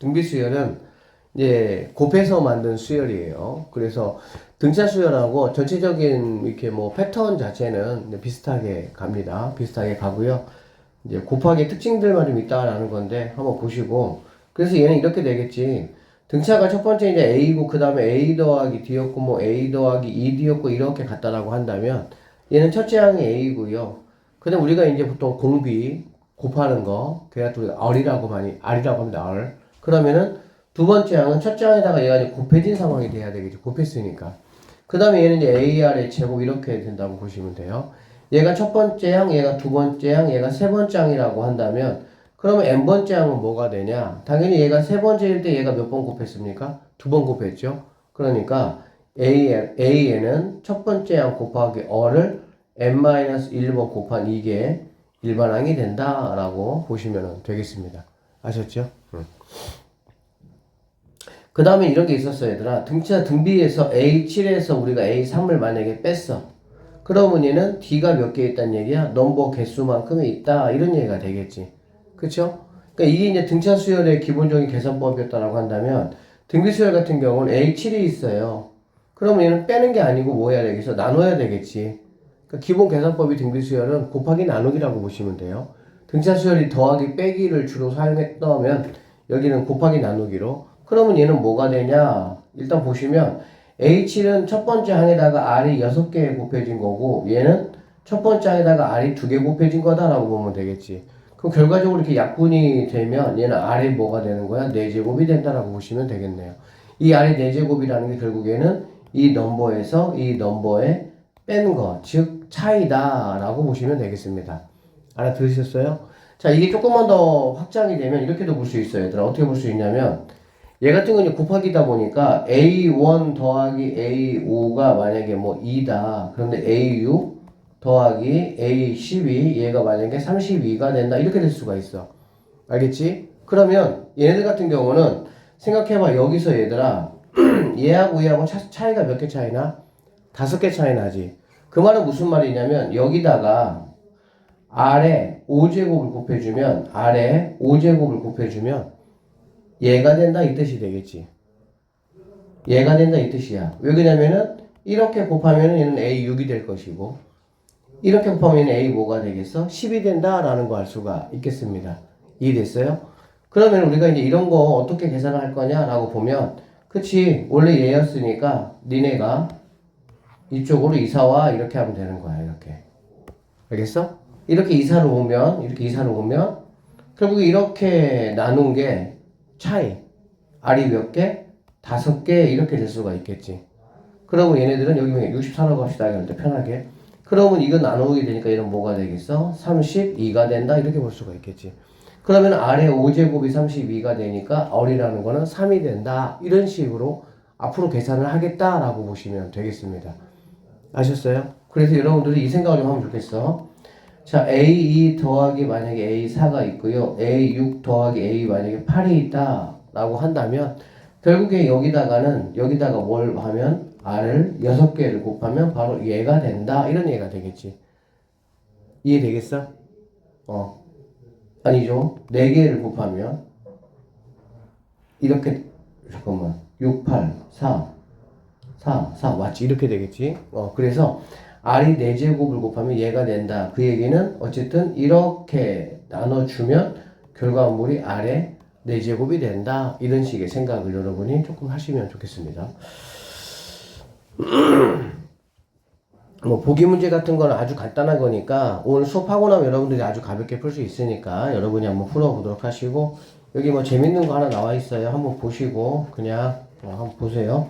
등비 수열은 이제 곱해서 만든 수열이에요. 그래서 등차 수열하고 전체적인 이렇게 뭐 패턴 자체는 비슷하게 갑니다. 비슷하게 가고요. 이제 곱하기 특징들만 좀 있다라는 건데 한번 보시고, 그래서 얘는 이렇게 되겠지. 등차가 첫 번째 이제 A고 그 다음에 A 더하기 D였고 뭐 A 더하기 2D였고 이렇게 같다라고 한다면 얘는 첫째 항이 A고요. 근데 우리가 이제 보통 공비 곱하는 거, 그래야 또 R이라고 합니다. R. 그러면은 두 번째 항은 첫째 항에다가 얘가 이제 곱해진 상황이 돼야 되겠죠. 곱했으니까. 그 다음에 얘는 이제 AR의 제곱 이렇게 된다고 보시면 돼요. 얘가 첫 번째 항, 얘가 두 번째 항, 얘가 세 번째 항이라고 한다면 그러면 n번째 항은 뭐가 되냐? 당연히 얘가 세 번째일 때 얘가 몇 번 곱했습니까? 두 번 곱했죠. 그러니까 AN은 첫 번째 항 곱하기 어를 n-1번 곱한 이게 일반항이 된다라고 보시면 되겠습니다. 아셨죠? 그 다음에 이런 게 있었어요, 얘들아. 등차 등비에서 A7에서 우리가 A3을 만약에 뺐어. 그러면 얘는 D가 몇 개 있다는 얘기야? 넘버 개수만큼이 있다. 이런 얘기가 되겠지. 그쵸? 그러니까 이게 이제 등차 수열의 기본적인 계산법이었다라고 한다면 등비 수열 같은 경우는 A7이 있어요. 그러면 얘는 빼는 게 아니고 뭐 해야 되겠어? 나눠야 되겠지. 그러니까 기본 계산법이 등비 수열은 곱하기 나누기라고 보시면 돼요. 등차 수열이 더하기 빼기를 주로 사용했다면 여기는 곱하기 나누기로. 그러면 얘는 뭐가 되냐? 일단 보시면 H7은 첫 번째 항에다가 R이 6개 곱해진 거고 얘는 첫 번째 항에다가 R이 2개 곱해진 거다라고 보면 되겠지. 그럼 결과적으로 이렇게 약분이 되면 얘는 R이 뭐가 되는 거야? 4제곱이 된다라고 보시면 되겠네요. 이 R이 4제곱이라는 게 결국에는 이 넘버에서 이 넘버에 뺀 거, 즉 차이다라고 보시면 되겠습니다. 알아들으셨어요? 자, 이게 조금만 더 확장이 되면 이렇게도 볼 수 있어요. 얘들아, 어떻게 볼 수 있냐면 얘 같은 건 이제 곱하기다 보니까 A1 더하기 A5가 만약에 뭐 2다. 그런데 A6 더하기 A12 얘가 만약에 32가 된다. 이렇게 될 수가 있어. 알겠지? 그러면 얘네들 같은 경우는 생각해봐. 여기서 얘들아 얘하고 얘하고 차이가 몇 개 차이나? 5개 차이 나지. 그 말은 무슨 말이냐면 여기다가 아래 5제곱을 곱해주면 아래 5제곱을 곱해주면 얘가 된다 이 뜻이 되겠지. 얘가 된다 이 뜻이야. 왜 그러냐면은 이렇게 곱하면 얘는 A6이 될 것이고 이렇게 곱하면 A 뭐가 되겠어? 10이 된다라는 거 알 수가 있겠습니다. 이해됐어요? 그러면 우리가 이제 이런 거 어떻게 계산을 할 거냐라고 보면 그치 원래 얘였으니까 니네가 이쪽으로 이사와 이렇게 하면 되는 거야. 이렇게 알겠어? 이렇게 이사를 오면 결국에 이렇게 나눈 게 차이. R이 몇 개? 5개 이렇게 될 수가 있겠지. 그러면 얘네들은 여기 64라고 합시다. 이럴 때 편하게. 그러면 이거 나누게 되니까 얘는 뭐가 되겠어? 32가 된다. 이렇게 볼 수가 있겠지. 그러면 R의 5제곱이 32가 되니까 R이라는 거는 3이 된다. 이런 식으로 앞으로 계산을 하겠다라고 보시면 되겠습니다. 아셨어요? 그래서 여러분들이 이 생각을 좀 하면 좋겠어. 자, A2 더하기 만약에 A4가 있고요. A6 더하기 A 만약에 8이 있다 라고 한다면 결국에 여기다가 뭘 하면 R을 6개를 곱하면 바로 얘가 된다 이런 얘기가 되겠지. 이해되겠어? 아니죠. 4개를 곱하면 이렇게 잠깐만 6, 8, 4 맞지? 이렇게 되겠지. 그래서 R이 4제곱을 곱하면 얘가 된다. 그 얘기는 어쨌든 이렇게 나눠주면 결과물이 R의 4제곱이 된다. 이런 식의 생각을 여러분이 조금 하시면 좋겠습니다. 뭐 보기 문제 같은 거는 아주 간단한 거니까 오늘 수업하고 나면 여러분들이 아주 가볍게 풀 수 있으니까 여러분이 한번 풀어보도록 하시고 여기 뭐 재밌는 거 하나 나와 있어요. 한번 보시고 그냥 한번 보세요.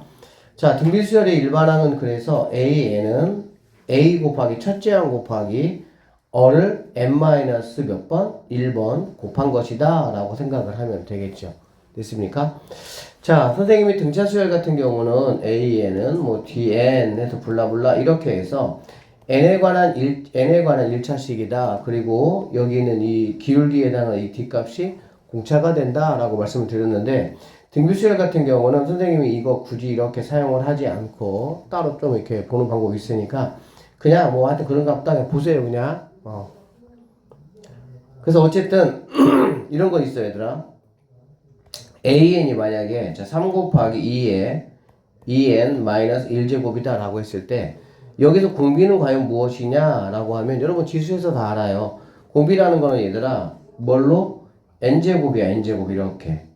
자, 등비수열의 일반항은 그래서 AN은 A 곱하기 첫째 항 곱하기 어를 n 몇 번? 1번 곱한 것이다 라고 생각을 하면 되겠죠. 됐습니까? 자, 선생님이 등차 수열 같은 경우는 AN은 뭐 DN 해서 블라블라 이렇게 해서 n에 관한 1차식이다. 그리고 여기는 이 기울기에 해당하는 이 D값이 공차가 된다 라고 말씀을 드렸는데 등비수열 같은 경우는 선생님이 이거 굳이 이렇게 사용을 하지 않고 따로 좀 이렇게 보는 방법이 있으니까 그냥 뭐 하여튼 그런 값 딱 보세요 그냥. 그래서 어쨌든 이런 거 있어요 얘들아. an이 만약에 자, 3 곱하기 2에 2n 마이너스 1제곱이다 라고 했을 때 여기서 공비는 과연 무엇이냐 라고 하면 여러분 지수에서 다 알아요. 공비라는 거는 얘들아 뭘로? n제곱이야. n제곱 이렇게.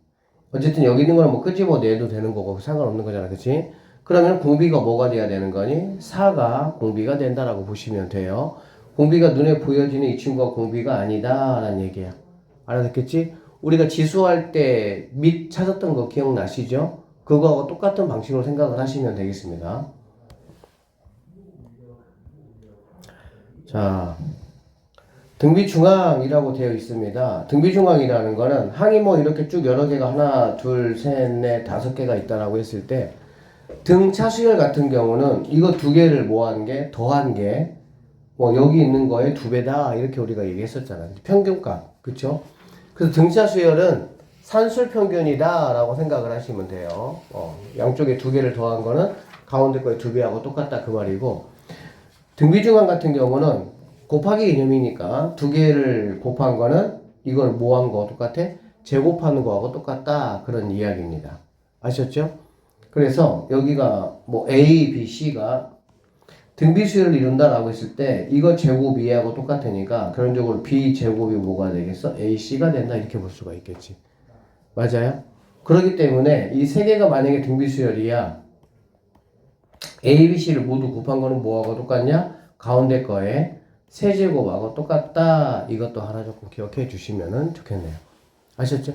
어쨌든 여기 있는 거는 뭐 끄집어 내도 되는 거고 상관없는 거잖아. 그치? 그러면 공비가 뭐가 돼야 되는 거니? 4가 공비가 된다라고 보시면 돼요. 공비가 눈에 보여지는 이 친구가 공비가 아니다 라는 얘기야. 알아듣겠지? 우리가 지수할 때 밑 찾았던 거 기억나시죠? 그거하고 똑같은 방식으로 생각을 하시면 되겠습니다. 자, 등비중앙이라고 되어 있습니다. 등비중앙이라는 거는 항이 뭐 이렇게 쭉 여러 개가 하나, 둘, 셋, 넷, 다섯 개가 있다라고 했을 때 등차수열 같은 경우는 이거 두 개를 뭐한 게, 더한 게, 뭐 여기 있는 거에 두 배다 이렇게 우리가 얘기했었잖아요. 평균값, 그쵸? 그래서 등차수열은 산술 평균이다 라고 생각을 하시면 돼요. 양쪽에 두 개를 더한 거는 가운데 거에 두 배하고 똑같다 그 말이고, 등비중앙 같은 경우는 곱하기 개념이니까 두 개를 곱한 거는 이걸 뭐한 거 똑같아? 제곱하는 거하고 똑같다 그런 이야기입니다. 아셨죠? 그래서 여기가 뭐 A, B, C가 등비수열을 이룬다라고 했을 때 이거 제곱 이하고 똑같으니까 그런적으로 B 제곱이 뭐가 되겠어? AC가 된다 이렇게 볼 수가 있겠지. 맞아요? 그렇기 때문에 이 세 개가 만약에 등비수열이야 A, B, C를 모두 곱한 거는 뭐하고 똑같냐? 가운데 거에 세제곱하고 똑같다. 이것도 하나 조금 기억해 주시면 좋겠네요. 아셨죠?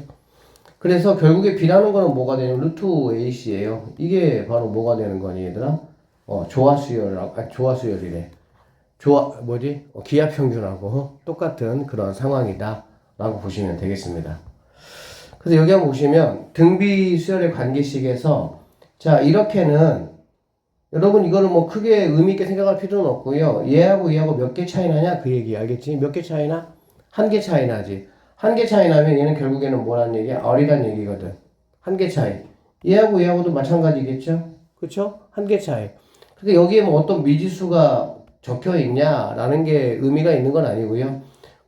그래서 결국에 B라는 거는 뭐가 되냐면 루트 AC예요. 이게 바로 뭐가 되는 거니 얘들아? 조화수열이래. 기하평균하고 똑같은 그런 상황이다. 라고 보시면 되겠습니다. 그래서 여기 한번 보시면 등비수열의 관계식에서 자, 이렇게는 여러분 이거는 뭐 크게 의미 있게 생각할 필요는 없고요. 얘하고 얘하고 몇 개 차이 나냐? 그 얘기 알겠지? 몇 개 차이 나? 한 개 차이 나지. 한 개 차이 나면 얘는 결국에는 뭐라는 얘기야? 어리단 얘기거든. 한 개 차이. 얘하고 얘하고도 마찬가지겠죠? 그쵸? 한 개 차이. 근데 여기에 뭐 어떤 미지수가 적혀 있냐라는 게 의미가 있는 건 아니고요.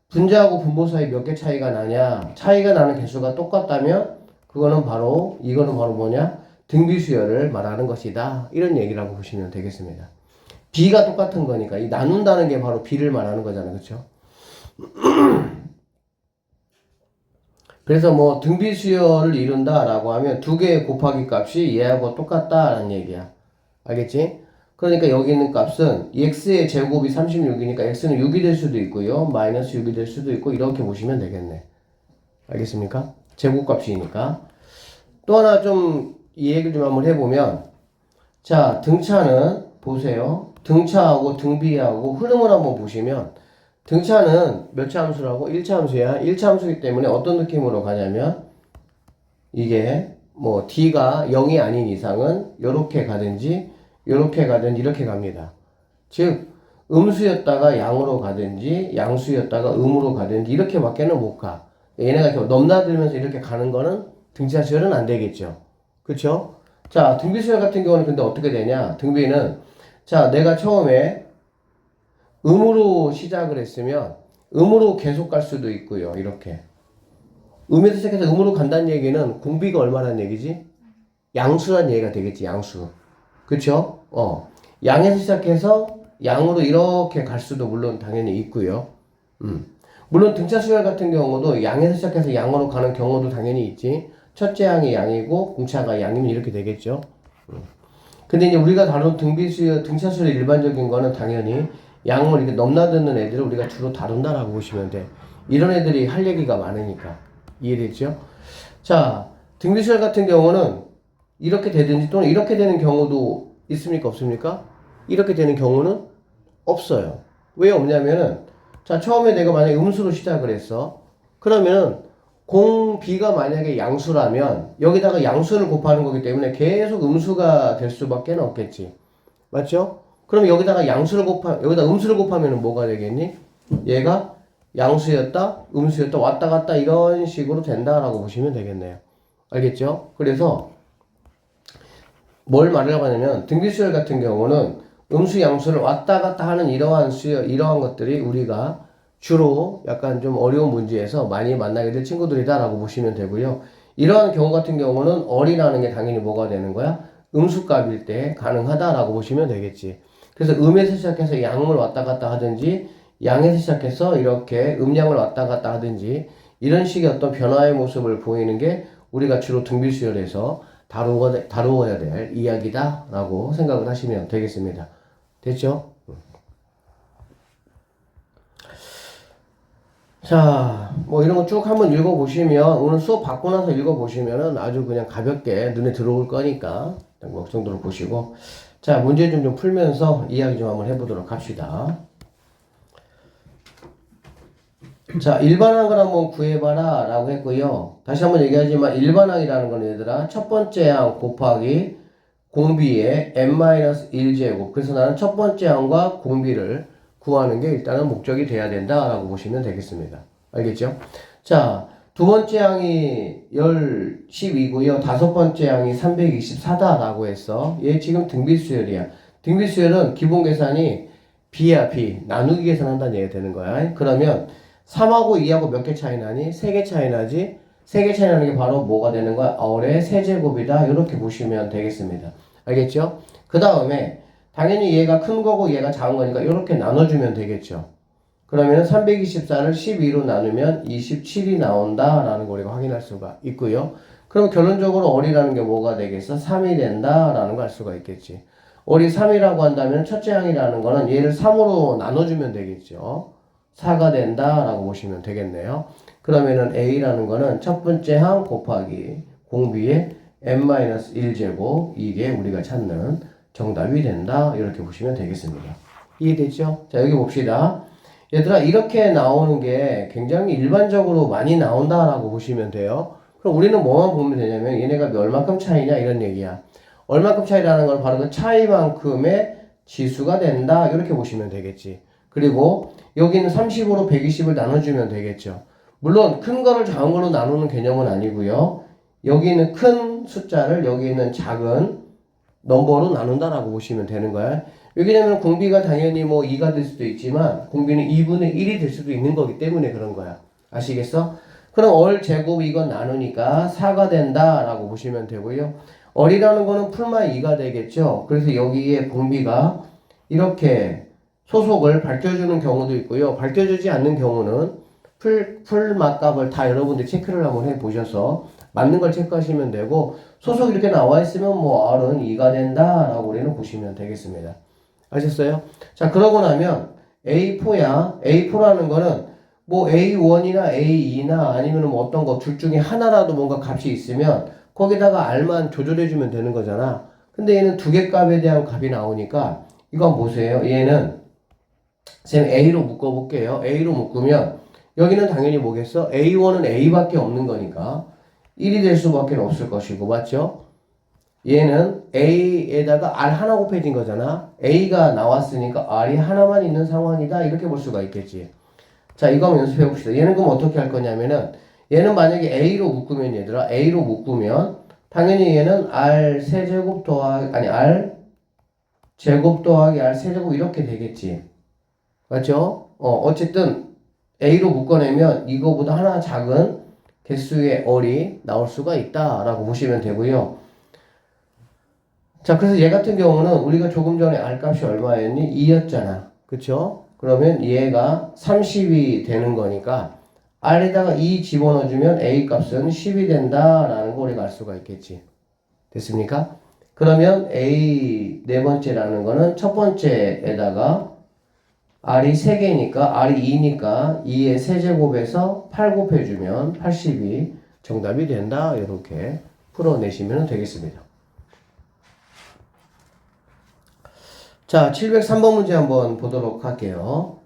분자하고 분모 사이 몇 개 차이가 나냐? 차이가 나는 개수가 똑같다면 이거는 바로 뭐냐? 등비수열을 말하는 것이다. 이런 얘기라고 보시면 되겠습니다. B가 똑같은 거니까 이 나눈다는 게 바로 B를 말하는 거잖아요. 그렇죠? 그래서 뭐 등비수열을 이룬다라고 하면 두 개의 곱하기 값이 얘하고 똑같다라는 얘기야. 알겠지? 그러니까 여기 있는 값은 x의 제곱이 36이니까 x는 6이 될 수도 있고요. 마이너스 6이 될 수도 있고 이렇게 보시면 되겠네. 알겠습니까? 제곱값이니까. 또 하나 좀 이 얘기를 좀 한번 해보면 자, 등차는 보세요. 등차하고 등비하고 흐름을 한번 보시면 등차는 몇 차 함수라고? 1차 함수야. 1차 함수이기 때문에 어떤 느낌으로 가냐면 이게 뭐 d가 0이 아닌 이상은 요렇게 가든지 요렇게 가든지 이렇게 갑니다. 즉 음수였다가 양으로 가든지 양수였다가 음으로 가든지 이렇게 밖에는 못 가. 얘네가 이렇게 넘나들면서 이렇게 가는 거는 등차수열은 안 되겠죠. 그쵸? 자, 등비수열 같은 경우는 근데 어떻게 되냐? 등비는 자, 내가 처음에 음으로 시작을 했으면 음으로 계속 갈 수도 있고요. 이렇게. 음에서 시작해서 음으로 간다는 얘기는 공비가 얼마라는 얘기지? 양수란 얘기가 되겠지. 양수. 그쵸? 양에서 시작해서 양으로 이렇게 갈 수도 물론 당연히 있고요. 물론 등차수열 같은 경우도 양에서 시작해서 양으로 가는 경우도 당연히 있지. 첫째 양이 양이고 공차가 양이면 이렇게 되겠죠. 근데 이제 우리가 다룬 등비수열, 등차수열 일반적인 거는 당연히 양을 이렇게 넘나드는 애들을 우리가 주로 다룬다라고 보시면 돼. 이런 애들이 할 얘기가 많으니까. 이해됐죠? 자, 등비수열 같은 경우는 이렇게 되든지 또는 이렇게 되는 경우도 있습니까? 없습니까? 이렇게 되는 경우는 없어요. 왜 없냐면은 자, 처음에 내가 만약에 음수로 시작을 했어. 그러면은 공비가 만약에 양수라면 여기다가 양수를 곱하는 거기 때문에 계속 음수가 될 수밖에 없겠지. 맞죠? 그럼 여기다가 여기다 음수를 곱하면 뭐가 되겠니? 얘가 양수였다, 음수였다, 왔다 갔다 이런 식으로 된다라고 보시면 되겠네요. 알겠죠? 그래서 뭘 말하려고 하냐면 등비수열 같은 경우는 음수, 양수를 왔다 갔다 하는 이러한 것들이 우리가 주로 약간 좀 어려운 문제에서 많이 만나게 될 친구들이다라고 보시면 되고요. 이러한 경우 같은 경우는 어리라는 게 당연히 뭐가 되는 거야? 음수값일 때 가능하다라고 보시면 되겠지. 그래서 음에서 시작해서 양을 왔다 갔다 하든지 양에서 시작해서 이렇게 음양을 왔다 갔다 하든지 이런 식의 어떤 변화의 모습을 보이는 게 우리가 주로 등비수열에서 다루어야 될 이야기다라고 생각을 하시면 되겠습니다. 됐죠? 자, 뭐 이런 거 쭉 한번 읽어보시면 오늘 수업 받고 나서 읽어보시면은 아주 그냥 가볍게 눈에 들어올 거니까 뭐 그 정도로 보시고 자, 문제 좀 풀면서 이야기 좀 한번 해보도록 합시다. 자, 일반항을 한번 구해봐라 라고 했고요. 다시 한번 얘기하지만 일반항이라는 건 얘들아 첫 번째 항 곱하기 공비의 n-1제곱. 그래서 나는 첫 번째 항과 공비를 구하는 게 일단은 목적이 돼야 된다라고 보시면 되겠습니다. 알겠죠? 자, 두 번째 항이 12고요. 다섯 번째 항이 324다라고 했어. 얘 지금 등비수열이야. 등비수열은 기본 계산이 B야, B. 나누기 계산한다는 얘기가 되는 거야. 그러면 3하고 2하고 몇 개 차이 나니? 3개 차이 나지? 3개 차이 나는 게 바로 뭐가 되는 거야? 아울의 세제곱이다. 이렇게 보시면 되겠습니다. 알겠죠? 그 다음에 당연히 얘가 큰 거고 얘가 작은 거니까 이렇게 나눠주면 되겠죠. 그러면 324를 12로 나누면 27이 나온다라는 거 우리가 확인할 수가 있고요. 그럼 결론적으로 어리라는 게 뭐가 되겠어? 3이 된다라는 걸 알 수가 있겠지. 어리 3이라고 한다면 첫째 항이라는 거는 얘를 3으로 나눠주면 되겠죠. 4가 된다라고 보시면 되겠네요. 그러면은 A라는 거는 첫 번째 항 곱하기 공비의 n-1제곱 이게 우리가 찾는 정답이 된다. 이렇게 보시면 되겠습니다. 이해됐죠? 자, 여기 봅시다. 얘들아, 이렇게 나오는 게 굉장히 일반적으로 많이 나온다라고 보시면 돼요. 그럼 우리는 뭐만 보면 되냐면 얘네가 얼마큼 차이냐 이런 얘기야. 얼마큼 차이라는 건 바로 그 차이만큼의 지수가 된다. 이렇게 보시면 되겠지. 그리고 여기는 30으로 120을 나눠주면 되겠죠. 물론 큰 거를 작은 걸로 나누는 개념은 아니고요. 여기 있는 큰 숫자를 여기 있는 작은 넘버로 나눈다라고 보시면 되는 거야. 왜냐면 공비가 당연히 뭐 2가 될 수도 있지만 공비는 2분의 1이 될 수도 있는 거기 때문에 그런 거야. 아시겠어? 그럼 얼 제곱 이건 나누니까 4가 된다라고 보시면 되고요. 얼이라는 거는 풀마 2가 되겠죠. 그래서 여기에 공비가 이렇게 소속을 밝혀주는 경우도 있고요. 밝혀주지 않는 경우는 풀맛값을 다 여러분들 체크를 한번 해보셔서 맞는 걸 체크하시면 되고 소속이 이렇게 나와 있으면 뭐 R은 2가 된다라고 우리는 보시면 되겠습니다. 아셨어요? 자, 그러고 나면 A4야. A4라는 거는 뭐 A1이나 A2나 아니면 뭐 어떤 거 둘 중에 하나라도 뭔가 값이 있으면 거기다가 R만 조절해주면 되는 거잖아. 근데 얘는 두 개 값에 대한 값이 나오니까 이건 보세요. 얘는 쌤 A로 묶어볼게요. A로 묶으면 여기는 당연히 뭐겠어? A1은 A밖에 없는 거니까 1이 될 수밖에 없을 것이고 맞죠? 얘는 A에다가 R 하나 곱해진 거잖아. A가 나왔으니까 R이 하나만 있는 상황이다. 이렇게 볼 수가 있겠지. 자, 이거 한번 연습해 봅시다. 얘는 그럼 어떻게 할 거냐면은 얘는 만약에 A로 묶으면 얘들아 A로 묶으면 당연히 얘는 R 세제곱 더하기 아니 R 제곱 더하기 R 세제곱 이렇게 되겠지. 맞죠? 어쨌든 A로 묶어내면 이거보다 하나 작은 개수의 얼이 나올 수가 있다라고 보시면 되고요. 자, 그래서 얘 같은 경우는 우리가 조금 전에 R 값이 얼마였니? 2였잖아. 그쵸? 그러면 얘가 30이 되는 거니까 R에다가 2 집어넣어주면 A 값은 10이 된다라는 거 우리가 알 수가 있겠지. 됐습니까? 그러면 A 네 번째라는 거는 첫 번째에다가 R이 3개니까 R이 2니까 2의 세제곱에서 8 곱해주면 80이 정답이 된다. 이렇게 풀어내시면 되겠습니다. 자, 703번 문제 한번 보도록 할게요.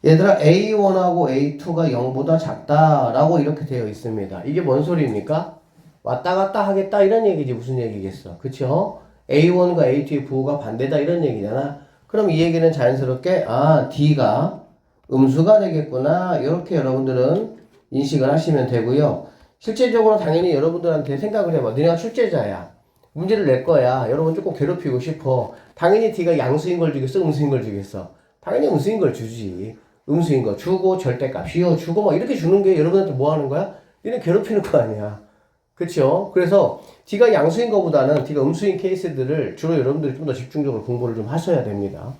얘들아 A1하고 A2가 0보다 작다라고 이렇게 되어 있습니다. 이게 뭔 소리입니까? 왔다 갔다 하겠다 이런 얘기지 무슨 얘기겠어. 그쵸? A1과 A2의 부호가 반대다 이런 얘기잖아. 그럼 이 얘기는 자연스럽게 D가 음수가 되겠구나 이렇게 여러분들은 인식을 하시면 되고요. 실제적으로 당연히 여러분들한테 생각을 해봐. 너네가 출제자야. 문제를 낼 거야. 여러분 조금 괴롭히고 싶어. 당연히 D가 양수인 걸 주겠어? 음수인 걸 주겠어? 당연히 음수인 걸 주지. 음수인 거 주고 절대값 씌워주고 막 이렇게 주는 게 여러분한테 뭐 하는 거야? 얘는 괴롭히는 거 아니야. 그쵸? 그래서 D가 양수인 것보다는 D가 음수인 케이스들을 주로 여러분들이 좀 더 집중적으로 공부를 좀 하셔야 됩니다.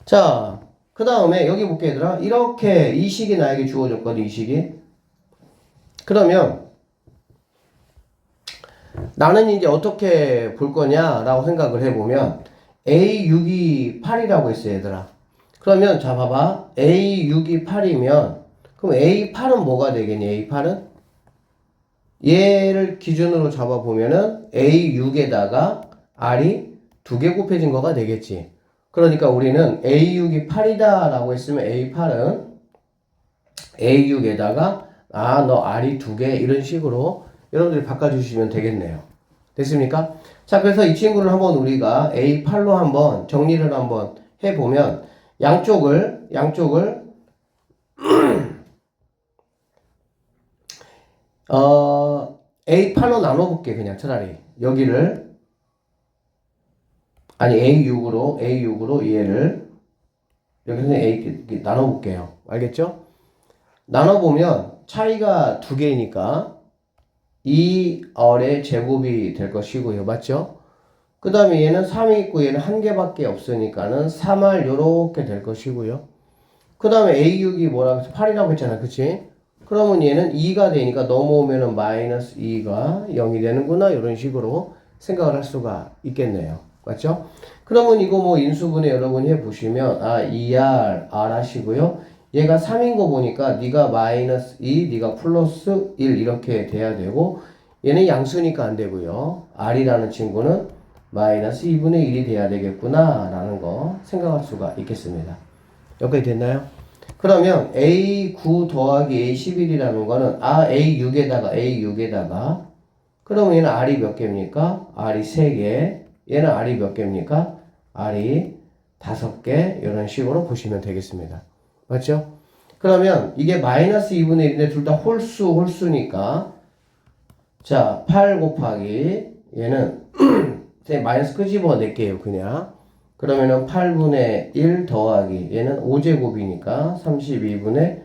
자, 그 다음에 여기 볼게 얘들아. 이렇게 이 식이 나에게 주어졌거든, 이 식이. 그러면 나는 이제 어떻게 볼 거냐라고 생각을 해보면 A6이 8이라고 했어 얘들아. 그러면 자 봐봐. A6이 8이면 그럼 A8은 뭐가 되겠니? A8은? 얘를 기준으로 잡아보면은 A6에다가 R이 2개 곱해진 거가 되겠지. 그러니까 우리는 A6이 8이다 라고 했으면 A8은 A6에다가 너 R이 2개 이런 식으로 여러분들이 바꿔주시면 되겠네요. 됐습니까? 자, 그래서 이 친구를 한번 우리가 A8로 한번 정리를 한번 해보면 양쪽을 A8로 나눠볼게 그냥 차라리 여기를 아니 A6으로 얘를 여기서 A 나눠볼게요. 알겠죠? 나눠보면 차이가 2개니까 2R의 제곱이 될 것이고요. 맞죠? 그 다음에 얘는 3이 있고 얘는 1개밖에 없으니까는 3R 요렇게 될 것이고요. 그 다음에 A6이 뭐라고 해서 8이라고 했잖아. 그치? 그러면 얘는 2가 되니까 넘어오면은 마이너스 2가 0이 되는구나. 이런 식으로 생각을 할 수가 있겠네요. 맞죠? 그러면 이거 뭐 인수분해 여러분이 해보시면 2R, R 하시고요. 얘가 3인 거 보니까 네가 마이너스 2, 네가 플러스 1 이렇게 돼야 되고 얘는 양수니까 안 되고요. R이라는 친구는 마이너스 2분의 1이 돼야 되겠구나 라는 거 생각할 수가 있겠습니다. 여기까지 됐나요? 그러면 A9 더하기 A11이라는 거는 A6에다가 그러면 얘는 R이 몇 개입니까? R이 3개. 얘는 R이 몇 개입니까? R이 5개. 이런 식으로 보시면 되겠습니다. 맞죠? 그러면 이게 마이너스 2분의 1인데 둘 다 홀수니까 자, 8 곱하기 얘는 마이너스 끄집어낼게요 그냥. 그러면은 8분의 1 더하기 얘는 5제곱이니까 32분의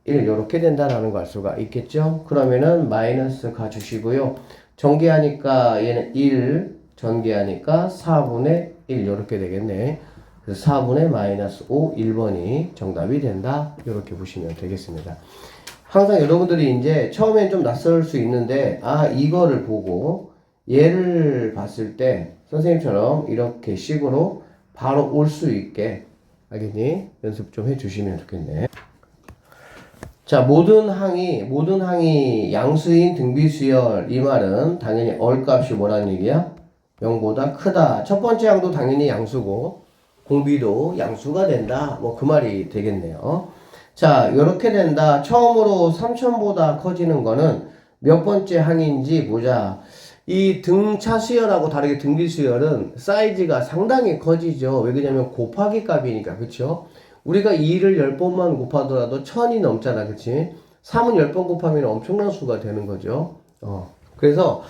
1 이렇게 된다라는 걸 알 수가 있겠죠. 그러면은 마이너스 가주시고요. 전개하니까 얘는 1 전개하니까 4분의 1 이렇게 되겠네. 그래서 4분의 마이너스 5 1번이 정답이 된다. 이렇게 보시면 되겠습니다. 항상 여러분들이 이제 처음엔 좀 낯설 수 있는데 이거를 보고 얘를 봤을 때 선생님처럼 이렇게 식으로 바로 올 수 있게 알겠니? 연습 좀 해주시면 좋겠네. 자, 모든 항이 양수인 등비수열 이 말은 당연히 얼값이 뭐라는 얘기야? 0보다 크다. 첫 번째 항도 당연히 양수고 공비도 양수가 된다. 뭐 그 말이 되겠네요. 자, 이렇게 된다. 처음으로 3000보다 커지는 거는 몇 번째 항인지 보자. 이 등차 수열하고 다르게 등비 수열은 사이즈가 상당히 커지죠. 왜 그러냐면 곱하기 값이니까. 그쵸? 우리가 2를 10번만 곱하더라도 1000이 넘잖아. 그치? 3은 10번 곱하면 엄청난 수가 되는 거죠. 그래서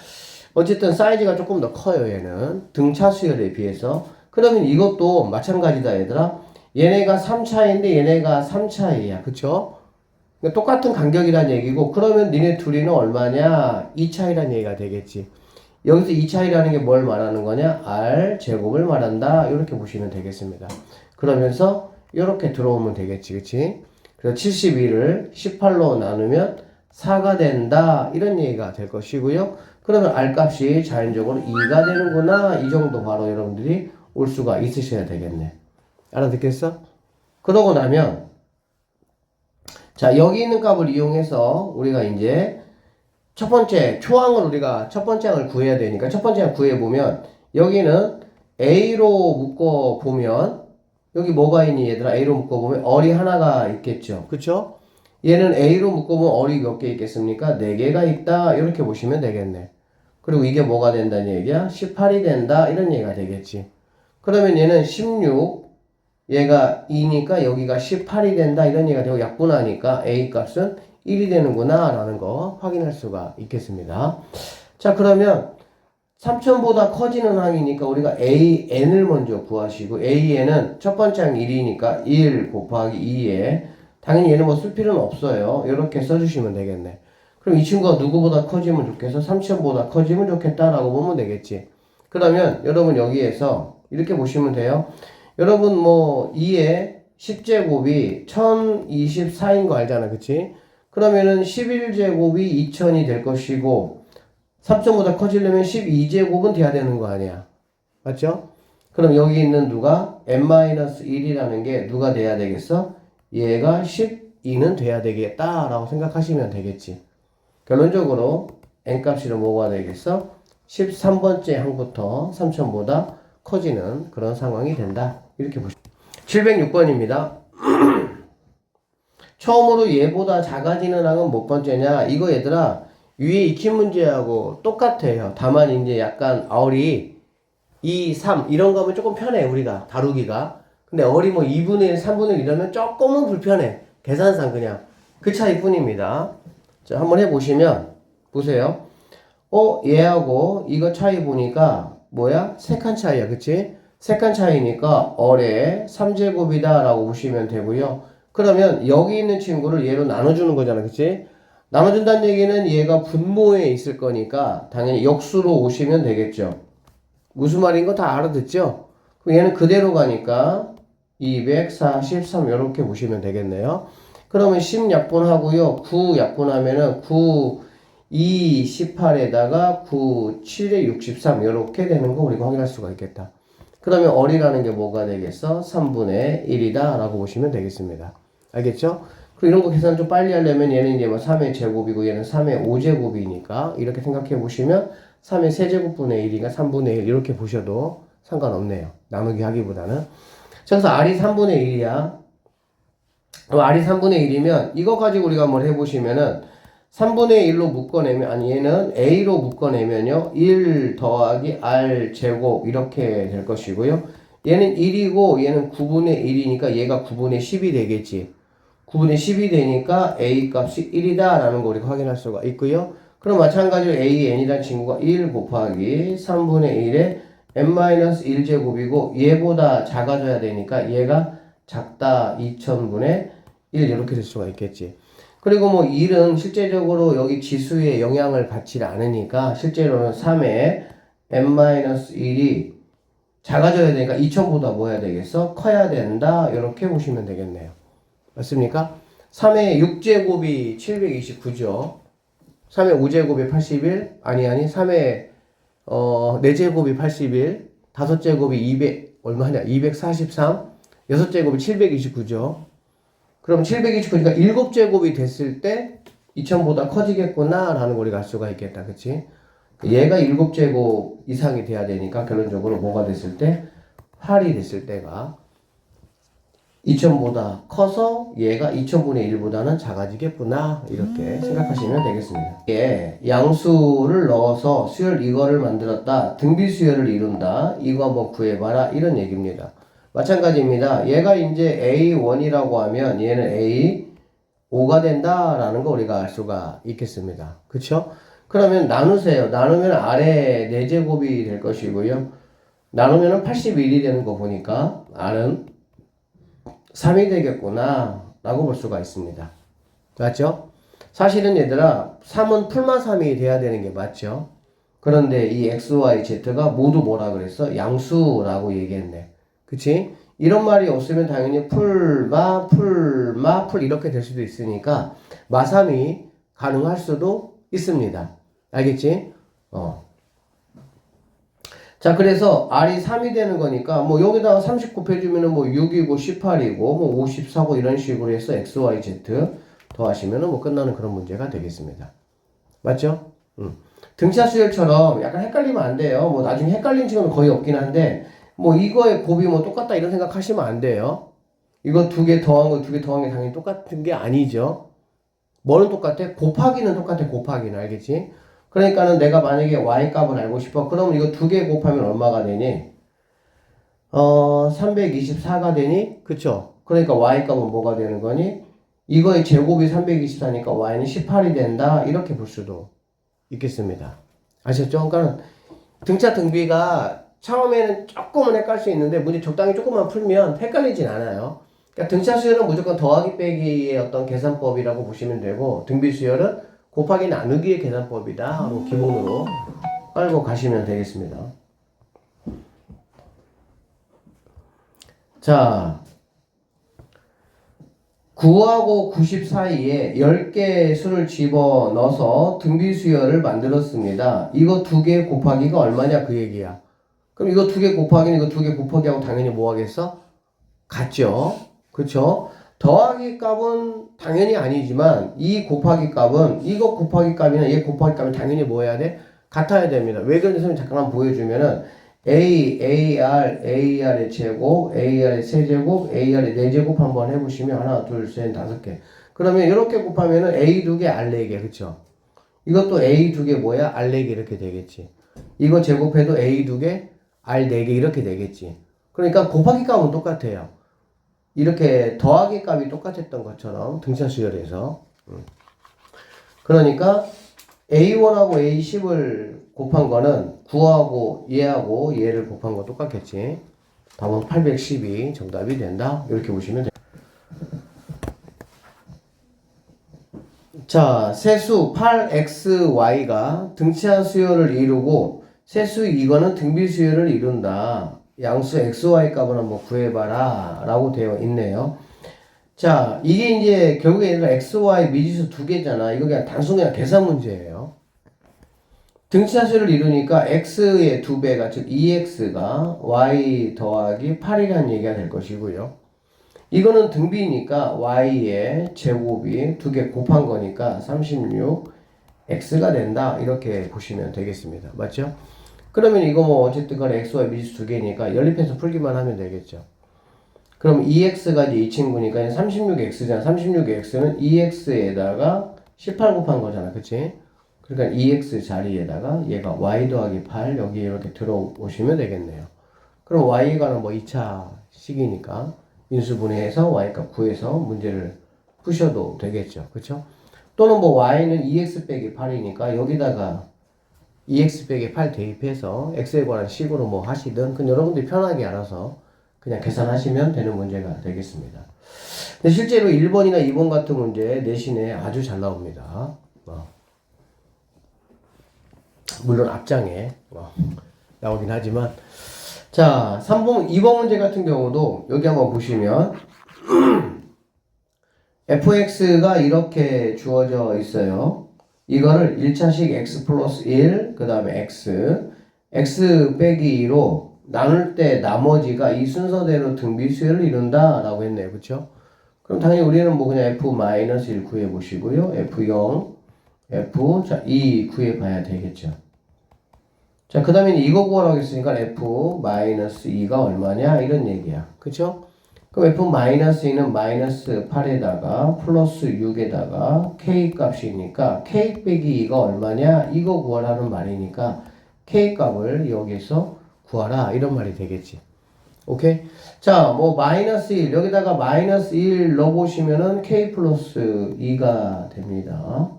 어쨌든 사이즈가 조금 더 커요. 얘는 등차 수열에 비해서. 그러면 이것도 마찬가지다 얘들아. 얘네가 3차인데 얘네가 3차이야. 그쵸? 그러니까 똑같은 간격이란 얘기고 그러면 니네 둘이는 얼마냐? 2차이란 얘기가 되겠지. 여기서 2차이라는 게 뭘 말하는 거냐? R 제곱을 말한다. 이렇게 보시면 되겠습니다. 그러면서 이렇게 들어오면 되겠지. 그치? 그래서 72를 18로 나누면 4가 된다. 이런 얘기가 될 것이고요. 그러면 R 값이 자연적으로 2가 되는구나. 이 정도 바로 여러분들이 올 수가 있으셔야 되겠네. 알아듣겠어? 그러고 나면 자, 여기 있는 값을 이용해서 우리가 이제 첫 번째 초항을 우리가 첫 번째 항을 구해야 되니까 첫 번째 항 구해보면 여기는 A로 묶어보면 여기 뭐가 있니 얘들아? A로 묶어보면 얼이 하나가 있겠죠. 그쵸? 얘는 A로 묶어보면 얼이 몇 개 있겠습니까? 4개가 있다. 이렇게 보시면 되겠네. 그리고 이게 뭐가 된다는 얘기야? 18이 된다. 이런 얘기가 되겠지. 그러면 얘는 16 얘가 2니까 여기가 18이 된다. 이런 얘기가 되고 약분하니까 A 값은 1이 되는구나 라는 거 확인할 수가 있겠습니다. 자, 그러면 3000보다 커지는 항이니까 우리가 AN을 먼저 구하시고 AN은 첫 번째 항 1이니까 1 곱하기 2에 당연히 얘는 뭐 쓸 필요는 없어요. 이렇게 써주시면 되겠네. 그럼 이 친구가 누구보다 커지면 좋겠어? 3000보다 커지면 좋겠다라고 보면 되겠지. 그러면 여러분 여기에서 이렇게 보시면 돼요. 여러분 뭐 2의 10제곱이 1024인 거 알잖아. 그치? 그러면은 11제곱이 2000이 될 것이고 3000보다 커지려면 12제곱은 돼야 되는 거 아니야. 맞죠? 그럼 여기 있는 누가 n-1이라는 게 누가 돼야 되겠어? 얘가 12는 돼야 되겠다라고 생각하시면 되겠지. 결론적으로 n값이 뭐가 되겠어? 13번째 항부터 3000보다 커지는 그런 상황이 된다. 이렇게 보시면 706번입니다. 처음으로 얘보다 작아지는 항은 몇 번째냐? 이거 얘들아 위에 익힌 문제하고 똑같아요. 다만 이제 약간 어리 2, 3 이런 거면 조금 편해 우리가 다루기가. 근데 어리 뭐 2분의 1, 3분의 1 이러면 조금은 불편해. 계산상 그냥 그 차이뿐입니다. 자 한번 해보시면 보세요. 얘하고 이거 차이 보니까 뭐야? 세 칸 차이야. 그치? 세 칸 차이니까 어뢰 3제곱이다 라고 보시면 되고요. 그러면 여기 있는 친구를 얘로 나눠주는 거잖아. 그치? 나눠준다는 얘기는 얘가 분모에 있을 거니까 당연히 역수로 오시면 되겠죠. 무슨 말인 거 다 알아듣죠? 그럼 얘는 그대로 가니까 243 이렇게 보시면 되겠네요. 그러면 10 약분하고요. 9 약분하면은 9 2, 18에다가 9, 7에 63 이렇게 되는 거 우리가 확인할 수가 있겠다. 그러면 어리라는 게 뭐가 되겠어? 3분의 1이다 라고 보시면 되겠습니다. 알겠죠? 그리고 이런 거 계산 좀 빨리 하려면 얘는 이제 뭐 3의 제곱이고 얘는 3의 5제곱이니까 이렇게 생각해 보시면 3의 세제곱분의 1이가 3분의 1 이렇게 보셔도 상관없네요. 나누기 하기보다는. 그래서 R이 3분의 1이야. R이 3분의 1이면 이거 가지고 우리가 한번 해보시면은 3분의 1로 묶어내면 아니 얘는 A로 묶어내면요 1 더하기 R 제곱 이렇게 될 것이고요. 얘는 1이고 얘는 9분의 1이니까 얘가 9분의 10이 되겠지. 9분의 10이 되니까 A 값이 1이다 라는 거 우리가 확인할 수가 있고요. 그럼 마찬가지로 AN이라는 친구가 1 곱하기 3분의 1에 n-1제곱이고 얘보다 작아져야 되니까 얘가 작다 2000분의 1 이렇게 될 수가 있겠지. 그리고 뭐 1은 실제적으로 여기 지수에 영향을 받지 않으니까 실제로는 3에 n-1이 작아져야 되니까 2000보다 뭐 해야 되겠어? 커야 된다 이렇게 보시면 되겠네요. 맞습니까? 3의 6제곱이 729죠. 3의 5제곱이 81 아니 3의 4제곱이 81 5제곱이 200 얼마냐 243 6제곱이 729죠. 그럼 729니까 7제곱이 됐을 때 2000보다 커지겠구나 라는 걸 우리가 알 수가 있겠다. 그치? 얘가 7제곱 이상이 돼야 되니까 결론적으로 뭐가 됐을 때 8이 됐을 때가 2000보다 커서 얘가 2000분의 1보다는 작아지겠구나 이렇게 생각하시면 되겠습니다. 예, 양수를 넣어서 수열 이거를 만들었다. 등비 수열을 이룬다. 이거 한번 구해봐라 이런 얘기입니다. 마찬가지입니다. 얘가 이제 A1이라고 하면 얘는 A5가 된다라는 거 우리가 알 수가 있겠습니다. 그쵸? 그러면 나누세요. 나누면 아래 4제곱이 될 것이고요. 나누면 81이 되는 거 보니까 R은 3이 되겠구나 라고 볼 수가 있습니다. 맞죠? 사실은 얘들아 3은 풀마 3이 돼야 되는 게 맞죠? 그런데 이 x, y, z가 모두 뭐라 그랬어? 양수라고 얘기했네. 그치? 이런 말이 없으면 당연히 풀 이렇게 될 수도 있으니까 마3이 가능할 수도 있습니다. 알겠지? 자, 그래서 R이 3이 되는 거니까, 뭐, 여기다가 30 곱해주면은 뭐, 6이고, 18이고, 뭐, 54고, 이런 식으로 해서 X, Y, Z 더하시면은 뭐, 끝나는 그런 문제가 되겠습니다. 맞죠? 등차 수열처럼 약간 헷갈리면 안 돼요. 뭐, 나중에 헷갈리는 친구는 거의 없긴 한데, 뭐, 이거의 곱이 뭐, 똑같다, 이런 생각 하시면 안 돼요. 이거 2개 더한 거, 2개 더한 게 당연히 똑같은 게 아니죠. 뭐는 똑같아? 곱하기는 똑같아, 곱하기는. 알겠지? 그러니까는 내가 만약에 y 값을 알고 싶어. 그러면 이거 2개 곱하면 얼마가 되니? 324가 되니? 그쵸? 그러니까 y 값은 뭐가 되는 거니? 이거의 제곱이 324니까 y는 18이 된다. 이렇게 볼 수도 있겠습니다. 아셨죠? 그러니까 등차 등비가 처음에는 조금은 헷갈릴 수 있는데 문제 적당히 조금만 풀면 헷갈리진 않아요. 그러니까 등차 수열은 무조건 더하기 빼기의 어떤 계산법이라고 보시면 되고 등비 수열은 곱하기 나누기의 계산법이다. 기본으로 깔고 가시면 되겠습니다. 자, 9하고 90 사이에 10개의 수를 집어넣어서 등비수열을 만들었습니다. 이거 2개 곱하기가 얼마냐 그 얘기야. 그럼 이거 2개 곱하기는 이거 2개 곱하기하고 당연히 뭐 하겠어? 같죠? 그쵸? 더하기 값은 당연히 아니지만 이 곱하기 값은 이거 곱하기 값이나 얘 곱하기 값은 당연히 뭐 해야 돼? 같아야 됩니다. 왜 그런지 선생님 잠깐만 보여주면은 AR의 제곱, AR의 세제곱, AR의 4제곱 한번 해보시면 하나, 둘, 셋, 5개. 그러면 이렇게 곱하면은 A 2개, R 4개, 그쵸? 이것도 A 2개 뭐야? R 4개 이렇게 되겠지. 이거 제곱해도 A 2개, R 4개 이렇게 되겠지. 그러니까 곱하기 값은 똑같아요. 이렇게 더하기 값이 똑같았던 것처럼 등차 수열에서. 그러니까 A1하고 A10을 곱한 거는 9하고 얘하고 얘를 곱한 거 똑같겠지. 답은 812 정답이 된다. 이렇게 보시면 돼요. 자, 세수 8xy가 등차 수열을 이루고 세수 이거는 등비 수열을 이룬다. 양수 xy 값을 한번 구해봐라 라고 되어 있네요. 자, 이게 이제 결국에 얘가 xy 미지수 2개잖아. 이거 그냥 단순히 그냥 계산 문제예요. 등차수를 이루니까 x의 2배가 즉 2x가 y 더하기 8이라는 얘기가 될 것이고요. 이거는 등비니까 y의 제곱이 2개 곱한 거니까 36x가 된다. 이렇게 보시면 되겠습니다. 맞죠? 그러면 이거 뭐 어쨌든 간에 xy 미지수 2개니까 연립해서 풀기만 하면 되겠죠. 그럼 2x가 이제 이 친구니까 36x잖아. 36x는 2x에다가 18 곱한 거잖아. 그치? 그러니까 2x 자리에다가 얘가 y 더하기 8 여기 이렇게 들어오시면 되겠네요. 그럼 y가는 뭐 2차 식이니까 인수분해해서 y값 구해서 문제를 푸셔도 되겠죠. 그쵸? 또는 뭐 y는 2x 빼기 8이니까 여기다가 2x 빼기 8 대입해서 x에 관한 식으로 뭐 하시든 그건 여러분들이 편하게 알아서 그냥 계산하시면 되는 문제가 되겠습니다. 근데 실제로 1번이나 2번 같은 문제 내신에 아주 잘 나옵니다. 물론 앞장에 나오긴 하지만 자 3번 2번 문제 같은 경우도 여기 한번 보시면 fx가 이렇게 주어져 있어요. 이거를 1차식 x 플러스 1 그 다음에 x 빼기 2로 나눌 때 나머지가 이 순서대로 등비수열을 이룬다 라고 했네요. 그쵸? 그럼 당연히 우리는 뭐 그냥 f-1 구해 보시고요. f0 자 2 구해 봐야 되겠죠. 자, 그 다음에 이거 구하라고 했으니까 f-2가 얼마냐? 이런 얘기야. 그쵸? 그럼 f-2는 마이너스 8에다가 플러스 6에다가 k 값이니까 k 빼기 2가 얼마냐? 이거 구하라는 말이니까 k 값을 여기서 구하라. 이런 말이 되겠지. 오케이? 자, 뭐 마이너스 1 여기다가 마이너스 1 넣어보시면은 k 플러스 2가 됩니다.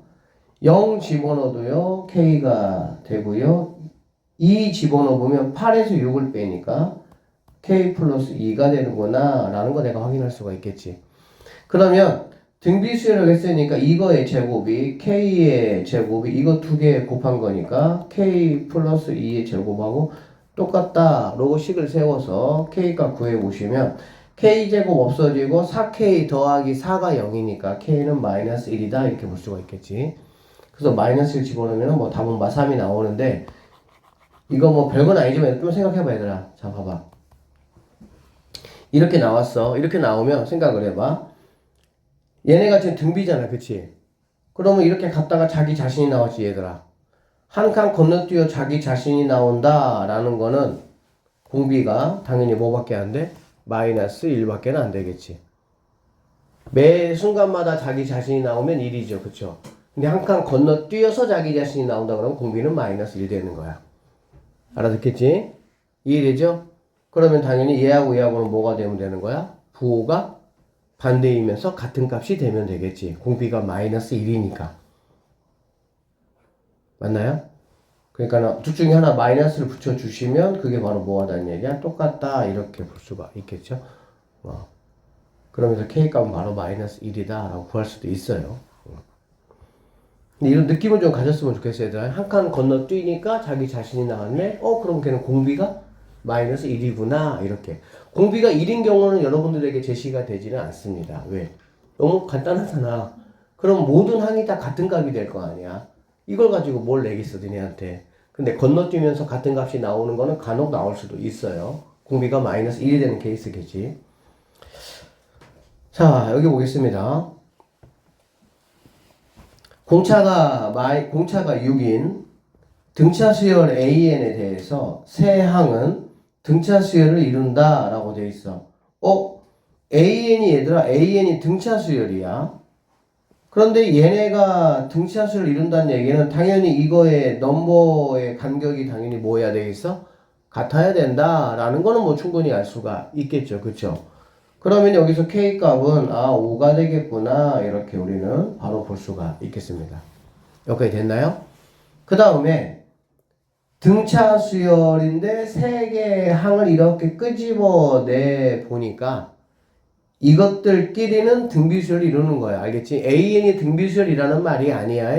0 집어넣어도요 k가 되고요. 2 집어넣으면 8에서 6을 빼니까 k 플러스 2가 되는구나 라는 거 내가 확인할 수가 있겠지. 그러면 등비수열을 했으니까 이거의 제곱이 k의 제곱이 이거 2개 곱한 거니까 k 플러스 2의 제곱하고 똑같다 라고 식을 세워서 k값 구해보시면 k제곱 없어지고 4k 더하기 4가 0이니까 k는 마이너스 1이다 이렇게 볼 수가 있겠지. 그래서 마이너스 1 집어넣으면 뭐 답은 마3이 나오는데 이거 뭐 별건 아니지만 좀 생각해봐 얘들아. 자 봐봐. 이렇게 나왔어. 이렇게 나오면 생각을 해봐. 얘네가 지금 등비잖아. 그치? 그러면 이렇게 갔다가 자기 자신이 나왔지 얘들아. 한 칸 건너뛰어 자기 자신이 나온다 라는 거는 공비가 당연히 뭐밖에 안 돼? 마이너스 1밖에 안 되겠지. 매 순간마다 자기 자신이 나오면 1이죠. 그쵸? 근데 한 칸 건너뛰어서 자기 자신이 나온다 그러면 공비는 마이너스 1 되는 거야. 알아듣겠지? 이해되죠? 그러면 당연히 얘하고 얘하고는 뭐가 되면 되는 거야? 부호가 반대이면서 같은 값이 되면 되겠지. 공비가 마이너스 1이니까. 맞나요? 그러니까 둘 중에 하나 마이너스를 붙여주시면 그게 바로 뭐가 다는 얘기야? 똑같다 이렇게 볼 수가 있겠죠. 그러면서 K값은 바로 마이너스 1이다 라고 구할 수도 있어요. 근데 이런 느낌을 좀 가졌으면 좋겠어요. 얘들아. 한 칸 건너뛰니까 자기 자신이 나왔네. 그럼 걔는 공비가 마이너스 1이구나. 이렇게. 공비가 1인 경우는 여러분들에게 제시가 되지는 않습니다. 왜? 너무 간단하잖아. 그럼 모든 항이 다 같은 값이 될 거 아니야. 이걸 가지고 뭘 내겠어, 니네한테. 근데 건너뛰면서 같은 값이 나오는 거는 간혹 나올 수도 있어요. 공비가 마이너스 1이 되는 케이스겠지. 자, 여기 보겠습니다. 공차가 6인 등차 수열 AN에 대해서 세 항은 등차 수열을 이룬다 라고 되어 있어. AN이 얘들아, AN이 등차 수열이야. 그런데 얘네가 등차 수열을 이룬다는 얘기는 당연히 이거의 넘버의 간격이 당연히 뭐 해야 되겠어? 같아야 된다 라는 거는 뭐 충분히 알 수가 있겠죠. 그쵸? 그러면 여기서 K 값은 5가 되겠구나 이렇게 우리는 바로 볼 수가 있겠습니다. 여기까지 됐나요? 그 다음에 등차 수열인데 세 개의 항을 이렇게 끄집어내 보니까 이것들끼리는 등비수열을 이루는 거야. 알겠지? AN이 등비수열이라는 말이 아니야.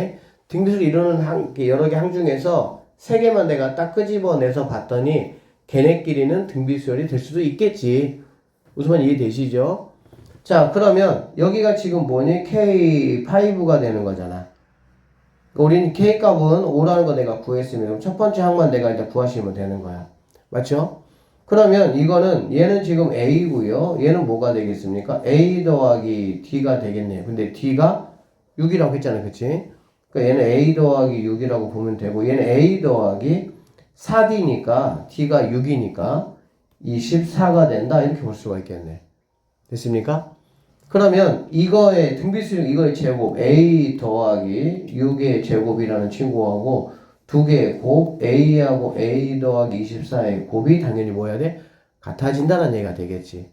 등비수열 이루는 여러 개 항 중에서 세 개만 내가 딱 끄집어내서 봤더니 걔네끼리는 등비수열이 될 수도 있겠지. 무슨 이해되시죠? 자, 그러면 여기가 지금 뭐니? K5가 되는 거잖아. 우린 K값은 5라는 거 내가 구했으면 첫 번째 항만 내가 이제 구하시면 되는 거야. 맞죠? 그러면 이거는 얘는 지금 A고요. 얘는 뭐가 되겠습니까? A 더하기 D가 되겠네요. 근데 D가 6이라고 했잖아요. 그치? 그러니까 얘는 A 더하기 6이라고 보면 되고 얘는 A 더하기 4D니까 D가 6이니까 24가 된다. 이렇게 볼 수가 있겠네. 됐습니까? 그러면 이거의 등비수열 이거의 제곱 A 더하기 6의 제곱이라는 친구하고 두 개의 곱 A하고 A 더하기 24의 곱이 당연히 뭐 해야 돼? 같아진다는 얘기가 되겠지.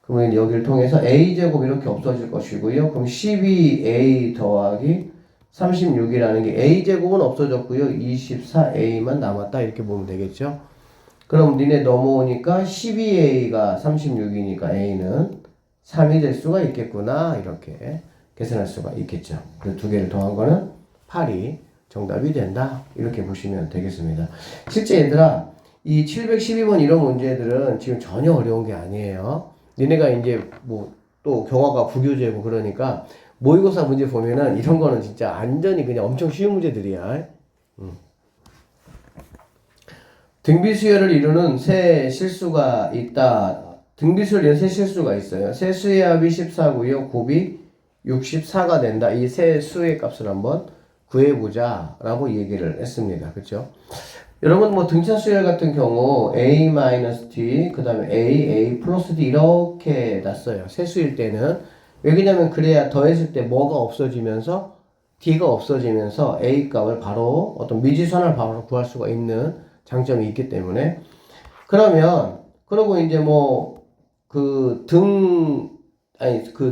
그러면 여기를 통해서 A제곱 이렇게 없어질 것이고요. 그럼 12A 더하기 36이라는 게 A제곱은 없어졌고요. 24A만 남았다 이렇게 보면 되겠죠. 그럼 니네 넘어오니까 12A가 36이니까 A는 3이 될 수가 있겠구나 이렇게 계산할 수가 있겠죠. 그 두 개를 더한 거는 8이 정답이 된다 이렇게 보시면 되겠습니다. 실제 얘들아 이 712번 이런 문제들은 지금 전혀 어려운 게 아니에요. 니네가 이제 뭐 또 경화가 부교재고 그러니까 모의고사 문제 보면은 이런 거는 진짜 완전히 그냥 엄청 쉬운 문제들이야. 등비수열을 이루는 세 실수가 있다. 등비수열 이런 세 실수가 있어요. 세 수의 합이 14고요. 곱이 64가 된다. 이 세 수의 값을 한번 구해보자 라고 얘기를 했습니다. 그쵸? 여러분 뭐 등차 수열 같은 경우 A-T 그 다음에 A 플러스 D 이렇게 놨어요. 세 수일 때는 왜냐면 그래야 더했을 때 뭐가 없어지면서 D가 없어지면서 A 값을 바로 어떤 미지선을 바로 구할 수가 있는 장점이 있기 때문에 그러고 이제 뭐 그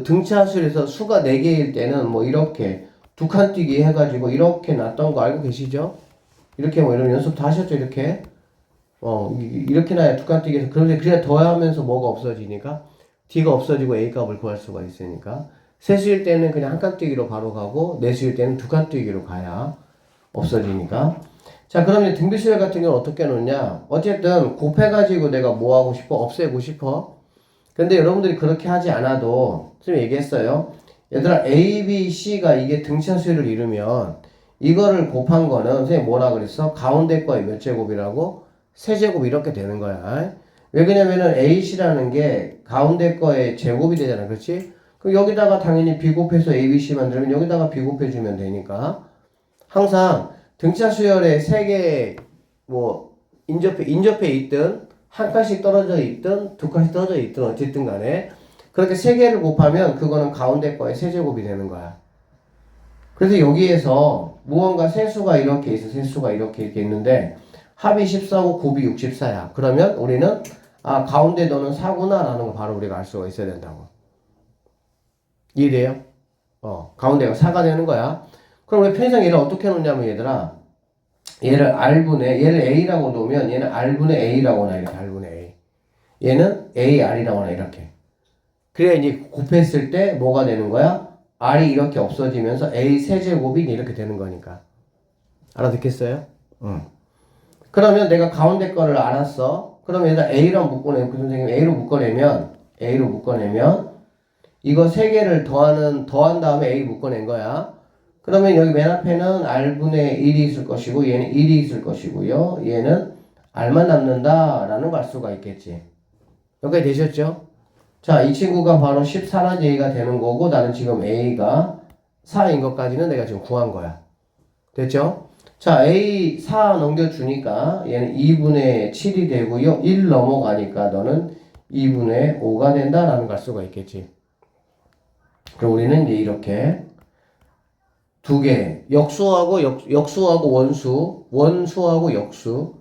등차수에서 수가 4개일 때는 뭐 이렇게 두 칸 뛰기 해가지고 이렇게 놨던 거 알고 계시죠? 이렇게 뭐 이런 연습 다 하셨죠? 이렇게 이렇게 놔야 두 칸 뛰기 해서 그런데 그래야 더하면서 뭐가 없어지니까 D가 없어지고 A 값을 구할 수가 있으니까 세수일 때는 그냥 한 칸 뛰기로 바로 가고 네수일 때는 두 칸 뛰기로 가야 없어지니까. 자, 그러면 등비수열 같은 경우는 어떻게 놓냐? 어쨌든 곱해가지고 내가 뭐 하고 싶어? 없애고 싶어. 근데 여러분들이 그렇게 하지 않아도 선생님이 얘기했어요. 얘들아 A, B, C가 이게 등차 수열을 이루면 이거를 곱한 거는 선생님 뭐라 그랬어? 가운데 거의 몇 제곱이라고? 세제곱 이렇게 되는 거야. 왜 그러냐면은 AC라는 게 가운데 거의 제곱이 되잖아. 그렇지? 그럼 여기다가 당연히 B 곱해서 ABC 만들면 여기다가 B 곱해주면 되니까 항상 등차 수열에 세 개 뭐 인접해 있든 한 칸씩 떨어져 있든 두 칸씩 떨어져 있든 어쨌든 간에 그렇게 세 개를 곱하면 그거는 가운데 거의 세제곱이 되는 거야. 그래서 여기에서 무언가 세수가 이렇게 있어. 세수가 이렇게 있는데 합이 14고 곱이 64야. 그러면 우리는 가운데 너는 4구나 라는 거 바로 우리가 알 수가 있어야 된다고. 이해돼요? 가운데가 4가 되는 거야. 그럼 우리 편의상 얘를 어떻게 놓냐면 얘들아 얘를 얘를 A라고 놓으면 얘는 R분의 A라고 나 이렇게 R분의 A 얘는 AR이라고 나 이렇게 그래야 이제 곱했을 때 뭐가 되는 거야? R이 이렇게 없어지면서 A 세제곱이 이렇게 되는 거니까. 알아듣겠어요? 응. 그러면 내가 가운데 거를 알았어. 그러면 얘가 A랑 묶어내면, 그 선생님 A로 묶어내면, 이거 세 개를 더한 다음에 A 묶어낸 거야. 그러면 여기 맨 앞에는 R분의 1이 있을 것이고, 얘는 1이 있을 것이고요. 얘는 R만 남는다라는 걸 알 수가 있겠지. 여기까지 되셨죠? 자, 이 친구가 바로 14란 얘기가 되는 거고, 나는 지금 A가 4인 것까지는 내가 지금 구한 거야. 됐죠? 자, A 4 넘겨주니까 얘는 2분의 7이 되고요. 1 넘어가니까 너는 2분의 5가 된다라는 걸 알 수가 있겠지. 그럼 우리는 이제 이렇게 두 개, 역수하고 원수하고 역수,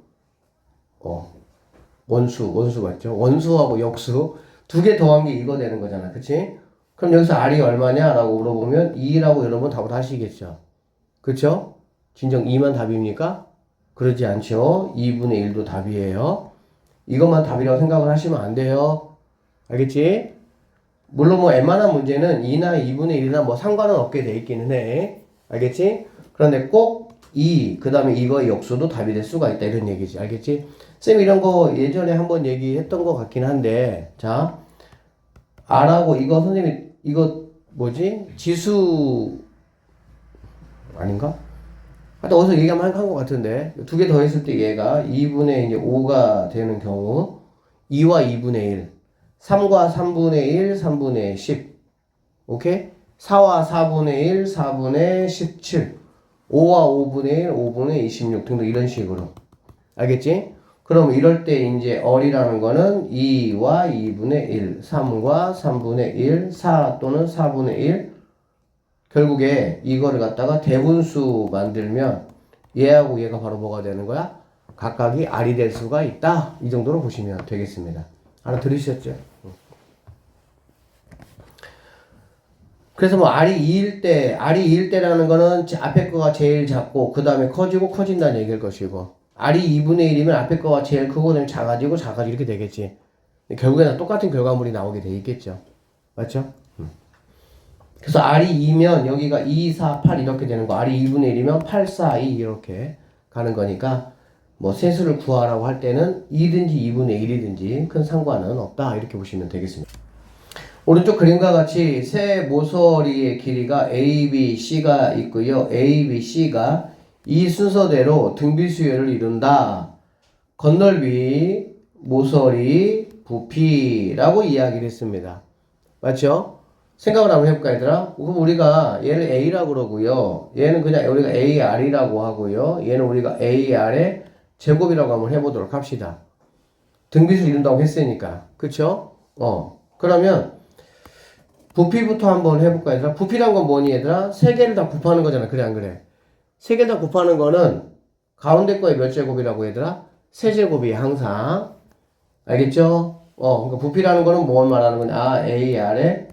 원수 맞죠? 원수하고 역수 두 개 더한 게 이거 되는 거잖아. 그치? 그럼 여기서 R이 얼마냐? 라고 물어보면 2라고 여러분 답을 하시겠죠. 그쵸? 진정 2만 답입니까? 그러지 않죠. 2분의 1도 답이에요. 이것만 답이라고 생각을 하시면 안 돼요. 알겠지? 물론 뭐 웬만한 문제는 2나 2분의 1이나 뭐 상관은 없게 돼 있기는 해. 알겠지? 그런데 꼭 그 다음에 이거의 역수도 답이 될 수가 있다. 이런 얘기지. 알겠지? 쌤 이런 거 예전에 한번 얘기했던 것 같긴 한데, 자, R하고 이거 선생님, 이거 뭐지? 지수, 아닌가? 하여튼 어디서 얘기 한번 한 것 같은데, 두 개 더했을 때 얘가 2분의 이제 5가 되는 경우, 2와 2분의 1, 3과 3분의 1, 3분의 10, 오케이? 4와 4분의 1, 4분의 17, 5와 5분의 1, 5분의 26 등등 이런 식으로. 알겠지? 그럼 이럴 때 이제 어리라는 거는 2와 2분의 1, 3과 3분의 1, 4 또는 4분의 1. 결국에 이거를 갖다가 대분수 만들면 얘하고 얘가 바로 뭐가 되는 거야? 각각이 R이 될 수가 있다. 이 정도로 보시면 되겠습니다. 알아들으셨죠? 그래서 뭐 R이 2일 때라는 거는 앞에 거가 제일 작고 그 다음에 커진다는 얘기일 것이고, R이 2분의 1이면 앞에 거가 제일 크고 그다음에 작아지고 이렇게 되겠지. 결국에는 똑같은 결과물이 나오게 돼 있겠죠. 맞죠? 그래서 R이 2면 여기가 2, 4, 8 이렇게 되는 거, R이 2분의 1이면 8, 4, 2 이렇게 가는 거니까 뭐 세수를 구하라고 할 때는 2든지 2분의 1이든지 큰 상관은 없다. 이렇게 보시면 되겠습니다. 오른쪽 그림과 같이 세 모서리의 길이가 A, B, C가 있고요. A, B, C가 이 순서대로 등비수열을 이룬다. 건널비, 모서리, 부피라고 이야기를 했습니다. 맞죠? 생각을 한번 해볼까 얘들아? 그럼 우리가 얘를 A라고 그러고요. 얘는 그냥 우리가 AR이라고 하고요. 얘는 우리가 AR의 제곱이라고 한번 해보도록 합시다. 등비수 이룬다고 했으니까. 그쵸? 그러면 부피부터 한번 해볼까 얘들아? 부피란 건 뭐니 얘들아? 세 개를 다 곱하는 거잖아. 그래 안 그래? 세 개 다 곱하는 거는 가운데 거에 몇 제곱이라고 얘들아? 세 제곱이 항상. 알겠죠? 그러니까 부피라는 거는 뭘 말하는 거냐? AR의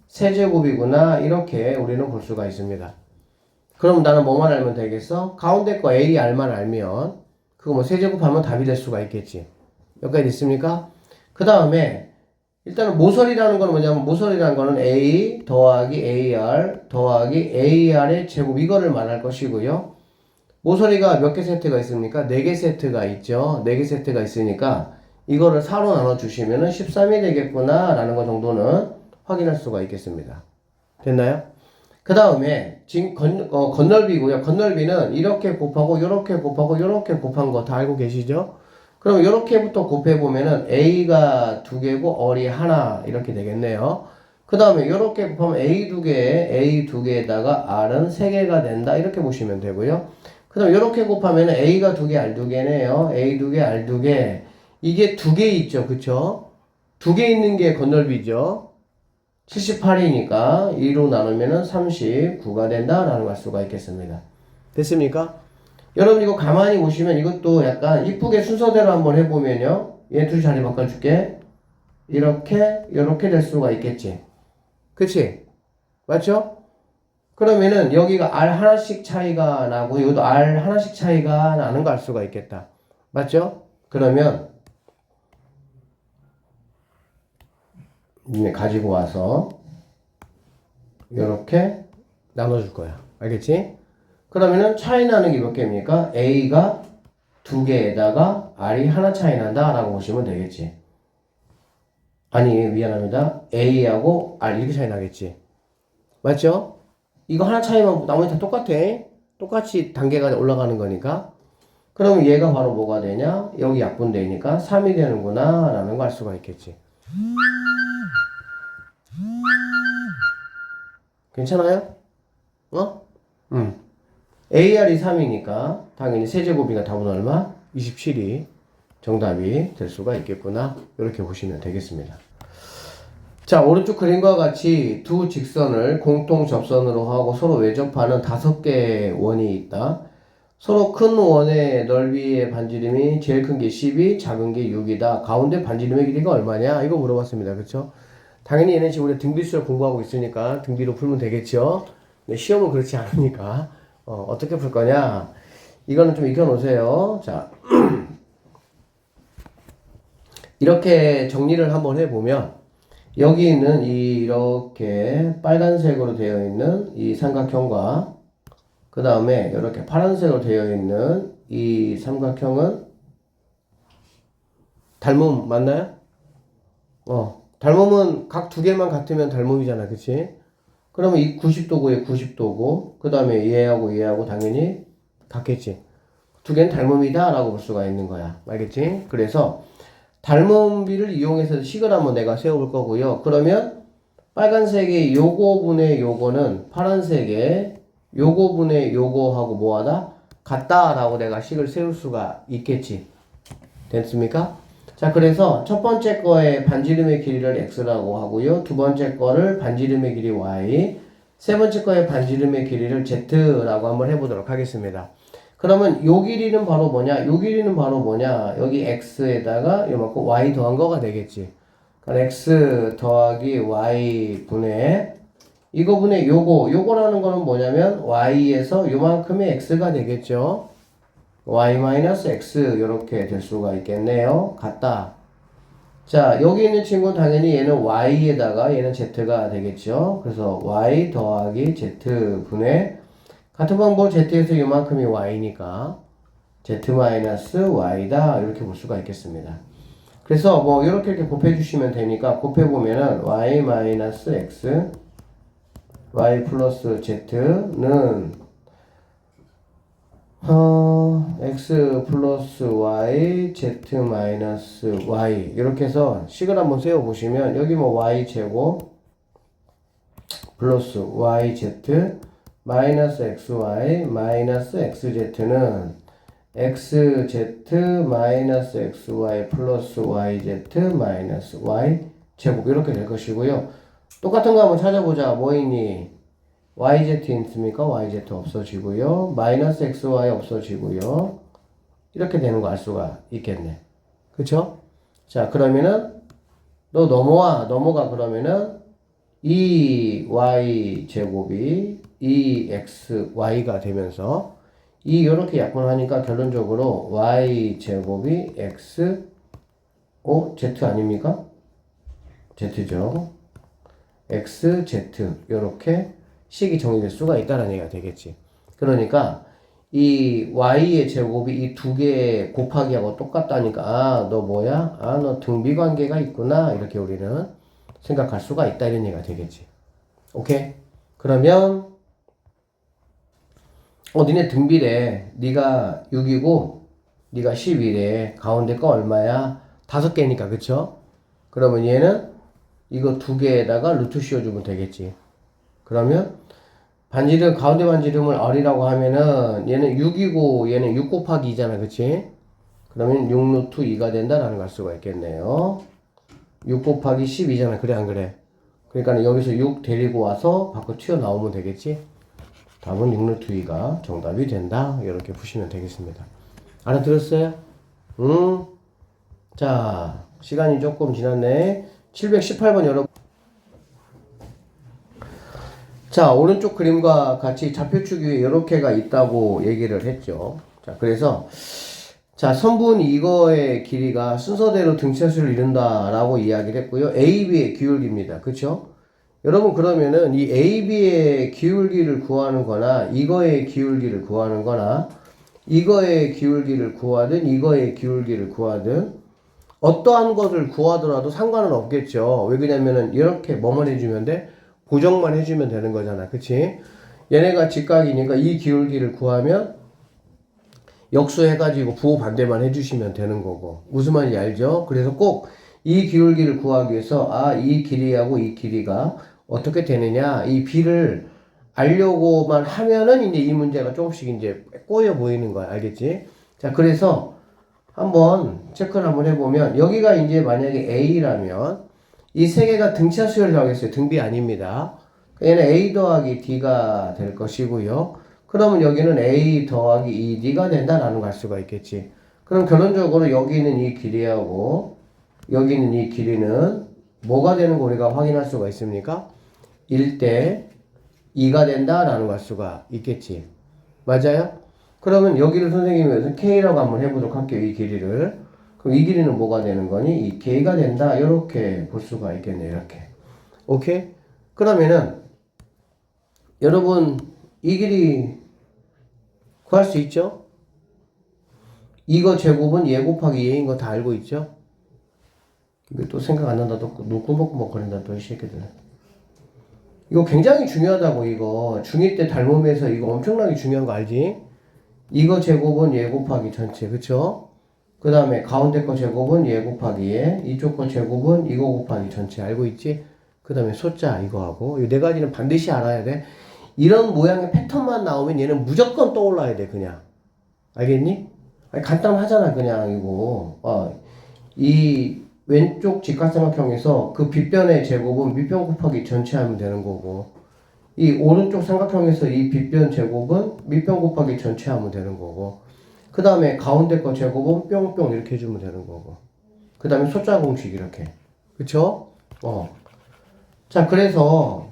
세제곱이구나. 이렇게 우리는 볼 수가 있습니다. 그럼 나는 뭐만 알면 되겠어? 가운데 거 AR만 알면 그거 뭐 세제곱하면 답이 될 수가 있겠지. 여기까지 됐습니까? 그 다음에 일단은 모서리라는 거는 뭐냐면, 모서리라는 거는 A 더하기 AR 더하기 AR의 제곱, 이거를 말할 것이고요. 모서리가 몇 개 세트가 있습니까? 4개 세트가 있죠. 4개 세트가 있으니까 이거를 4로 나눠주시면은 13이 되겠구나 라는 거 정도는 확인할 수가 있겠습니다. 됐나요? 그 다음에 지금 건널비고요. 건널비는 이렇게 곱하고 이렇게 곱하고 이렇게 곱한 거 다 알고 계시죠? 그럼 이렇게부터 곱해보면은 A가 2개고 어리 하나 이렇게 되겠네요. 그 다음에 이렇게 곱하면 A 2개에다가 R은 3개가 된다. 이렇게 보시면 되고요. 그 다음에 이렇게 곱하면 A가 2개, R 2개네요. A 2개, R 2개. 이게 2개 있죠. 그쵸? 2개 있는 게 건널비죠. 78이니까 2로 나누면 39가 된다라는 걸 알 수가 있겠습니다. 됐습니까? 여러분 이거 가만히 보시면 이것도 약간 이쁘게 순서대로 한번 해보면요. 얘 둘이 자리 바꿔줄게. 이렇게 될 수가 있겠지. 그치? 맞죠? 그러면은 여기가 R 하나씩 차이가 나고 이것도 R 하나씩 차이가 나는 거 알 수가 있겠다. 맞죠? 그러면 가지고 와서 이렇게 나눠줄 거야. 알겠지? 그러면은 차이 나는 게 몇 개입니까? A가 두 개에다가 R이 하나 차이 난다 라고 보시면 되겠지. 아니, 미안합니다. A하고 R 이렇게 차이 나겠지. 맞죠? 이거 하나 차이만 나머지 다 똑같아. 똑같이 단계가 올라가는 거니까. 그럼 얘가 바로 뭐가 되냐? 여기 약분되니까 3이 되는구나 라는 거 알 수가 있겠지. 괜찮아요? 어? AR이 3이니까 당연히 세제곱이가 답은 얼마? 27이 정답이 될 수가 있겠구나. 이렇게 보시면 되겠습니다. 자, 오른쪽 그림과 같이 두 직선을 공통 접선으로 하고 서로 외접하는 5개의 원이 있다. 서로 큰 원의 넓이의 반지름이 제일 큰 게 10이, 작은 게 6이다. 가운데 반지름의 길이가 얼마냐? 이거 물어봤습니다. 그렇죠? 당연히 얘는 지금 우리 등비수를 공부하고 있으니까 등비로 풀면 되겠죠? 근데 시험은 그렇지 않으니까 어떻게 풀 거냐? 이거는 좀 익혀놓으세요. 자, 이렇게 정리를 한번 해보면 여기 있는 이렇게 빨간색으로 되어 있는 이 삼각형과 그 다음에 이렇게 파란색으로 되어 있는 이 삼각형은 닮음 맞나요? 닮음은 각 두 개만 같으면 닮음이잖아, 그치? 그러면 이 90도고 얘 90도고 그 다음에 얘하고 당연히 같겠지. 두 개는 닮음이다 라고 볼 수가 있는 거야. 알겠지? 그래서 닮음비를 이용해서 식을 한번 내가 세워볼 거고요. 그러면 빨간색의 요거분의 요거는 파란색의 요거분의 요거하고 뭐하다? 같다 라고 내가 식을 세울 수가 있겠지. 됐습니까? 자, 그래서 첫 번째 거의 반지름의 길이를 x라고 하고요. 두 번째 거를 반지름의 길이 y, 세 번째 거의 반지름의 길이를 z라고 한번 해보도록 하겠습니다. 그러면 요 길이는 바로 뭐냐? 요 길이는 바로 뭐냐? 여기 x에다가 요만큼 y 더한 거가 되겠지. 그러니까 x 더하기 y 분의 이거 분의 요거라는 거는 뭐냐면 y에서 요만큼의 x가 되겠죠. y-x 이렇게 될 수가 있겠네요. 같다. 자, 여기 있는 친구는 당연히 얘는 y에다가 얘는 z가 되겠죠. 그래서 y 더하기 z 분의 같은 방법 z에서 요만큼이 y니까 z-y다 이렇게 볼 수가 있겠습니다. 그래서 뭐 이렇게 곱해 주시면 되니까 곱해 보면은 y-x y 플러스 z는 x 플러스 y, z 마이너스 y 이렇게 해서 식을 한번 세워보시면 여기 뭐 y 제곱 플러스 yz 마이너스 xy 마이너스 xz는 xz 마이너스 xy 플러스 yz 마이너스 y 제곱 이렇게 될 것이고요. 똑같은 거 한번 찾아보자. 뭐 있니? yz 있습니까? yz 없어지고요. 마이너스 xy 없어지고요. 이렇게 되는 거 알 수가 있겠네. 그쵸? 자, 그러면은 너 넘어가 그러면은 이 y 제곱이 이 xy가 되면서 이 요렇게 약분하니까 결론적으로 y 제곱이 x z 아닙니까? z죠. x z 요렇게 식이 정리될 수가 있다는 얘기가 되겠지. 그러니까 이 y의 제곱이 이 두 개 곱하기하고 똑같다니까 아, 너 뭐야? 아, 너 등비 관계가 있구나. 이렇게 우리는 생각할 수가 있다 이런 얘기가 되겠지. 오케이? 그러면 니네 등비래. 네가 6이고 네가 11에 가운데 거 얼마야? 5개니까 그쵸? 그러면 얘는 이거 두 개에다가 루트 씌워주면 되겠지. 그러면 반지름 가운데 반지름을 R이라고 하면은 얘는 6이고 얘는 6 곱하기 2잖아. 그치? 그러면 6 루트 2가 된다라는 걸 알 수가 있겠네요. 6 곱하기 12잖아. 그래 안 그래? 그러니까 여기서 6 데리고 와서 밖으로 튀어나오면 되겠지? 답은 6 루트 2가 정답이 된다. 이렇게 보시면 되겠습니다. 알아들었어요? 응? 자, 시간이 조금 지났네. 718번 여러분. 자, 오른쪽 그림과 같이 좌표축 위에 이렇게가 있다고 얘기를 했죠. 자, 그래서 자, 선분 이거의 길이가 순서대로 등차수를 이룬다라고 이야기를 했고요. A, B의 기울기입니다. 그쵸? 여러분 그러면은 이 AB의 기울기를 구하는 거나 이거의 기울기를 구하는 거나 이거의 기울기를 구하든 이거의 기울기를 구하든 어떠한 것을 구하더라도 상관은 없겠죠. 왜 그러냐면은 이렇게 뭐만 해주면 돼? 고정만 해주면 되는 거잖아. 그치? 얘네가 직각이니까 이 기울기를 구하면 역수해가지고 부호 반대만 해주시면 되는 거고. 무슨 말인지 알죠? 그래서 꼭 이 기울기를 구하기 위해서 이 길이하고 이 길이가 어떻게 되느냐 이 B를 알려고만 하면은 이제 이 문제가 조금씩 이제 꼬여 보이는 거야. 알겠지? 자, 그래서 한번 체크를 한번 해보면 여기가 이제 만약에 A라면 이 세 개가 등차 수열을 정했어요. 등비 아닙니다. 얘는 A 더하기 D가 될 것이고요. 그러면 여기는 A 더하기 2D가 된다라는 걸 알 수가 있겠지. 그럼 결론적으로 여기 있는 이 길이하고 여기 있는 이 길이는 뭐가 되는 거 우리가 확인할 수가 있습니까? 1대 2가 된다라는 걸 알 수가 있겠지. 맞아요? 그러면 여기를 선생님이 K라고 한번 해보도록 할게요. 이 길이를. 그럼 이 길이는 뭐가 되는 거니? 이 K가 된다. 이렇게 볼 수가 있겠네요. 이렇게. 오케이? 그러면은 여러분 이 길이 구할 수 있죠? 이거 제곱은 얘 곱하기 얘인 거 다 알고 있죠? 이거 또 생각 안 난다. 또 눈 꾸벅꾸벅 거린다. 또 이 새끼들. 이거 굉장히 중요하다고 이거. 중2 때 닮으면서 이거 엄청나게 중요한 거 알지? 이거 제곱은 얘 곱하기 전체. 그쵸? 그 다음에 가운데 거 제곱은 얘 곱하기 얘. 이쪽 거 제곱은 이거 곱하기 전체. 알고 있지? 그 다음에 숫자 이거하고. 이 네 가지는 반드시 알아야 돼. 이런 모양의 패턴만 나오면 얘는 무조건 떠올라야 돼. 그냥. 알겠니? 아니, 간단하잖아. 그냥 이거. 이 왼쪽 직각삼각형에서 그 빗변의 제곱은 밑변 곱하기 전체 하면 되는 거고 이 오른쪽 삼각형에서 이 빗변 제곱은 밑변 곱하기 전체 하면 되는 거고 그 다음에 가운데 거 제곱은 뿅뿅 이렇게 해주면 되는 거고 그 다음에 숫자 공식 이렇게 그쵸? 자 그래서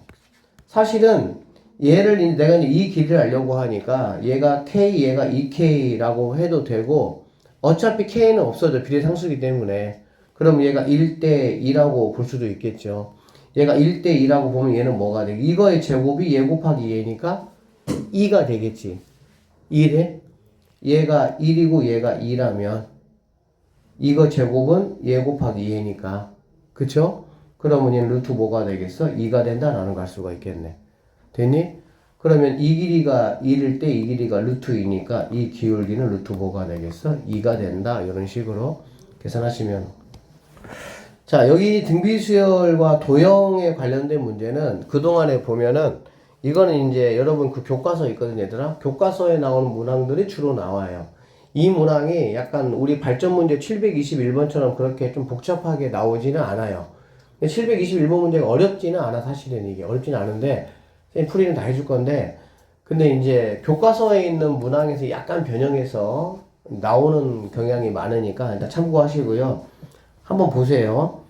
사실은 얘를 내가 이제 이 길이를 알려고 하니까 얘가 K 얘가 2K라고 해도 되고 어차피 K는 없어져 비례상수이기 때문에 그럼 얘가 1대 2라고 볼 수도 있겠죠. 얘가 1대 2라고 보면 얘는 뭐가 돼? 이거의 제곱이 얘 곱하기 얘니까 2가 되겠지. 2래? 얘가 1이고 얘가 2라면 이거 제곱은 얘 곱하기 얘니까 그쵸? 그러면 얘는 루트 뭐가 되겠어? 2가 된다라는 걸 알 수가 있겠네. 됐니? 그러면 이 길이가 1일 때 이 길이가 루트 2니까 이 기울기는 루트 뭐가 되겠어? 2가 된다. 이런 식으로 계산하시면 자, 여기 등비수열과 도형에 관련된 문제는 그동안에 보면은 이거는 이제 여러분 그 교과서 있거든요, 얘들아. 교과서에 나오는 문항들이 주로 나와요. 이 문항이 약간 우리 발전 문제 721번처럼 그렇게 좀 복잡하게 나오지는 않아요. 721번 문제가 어렵지는 않아, 사실은 이게. 어렵지는 않은데, 선생님 풀이는 다 해줄 건데, 근데 이제 교과서에 있는 문항에서 약간 변형해서 나오는 경향이 많으니까 일단 참고하시고요. 한번 보세요.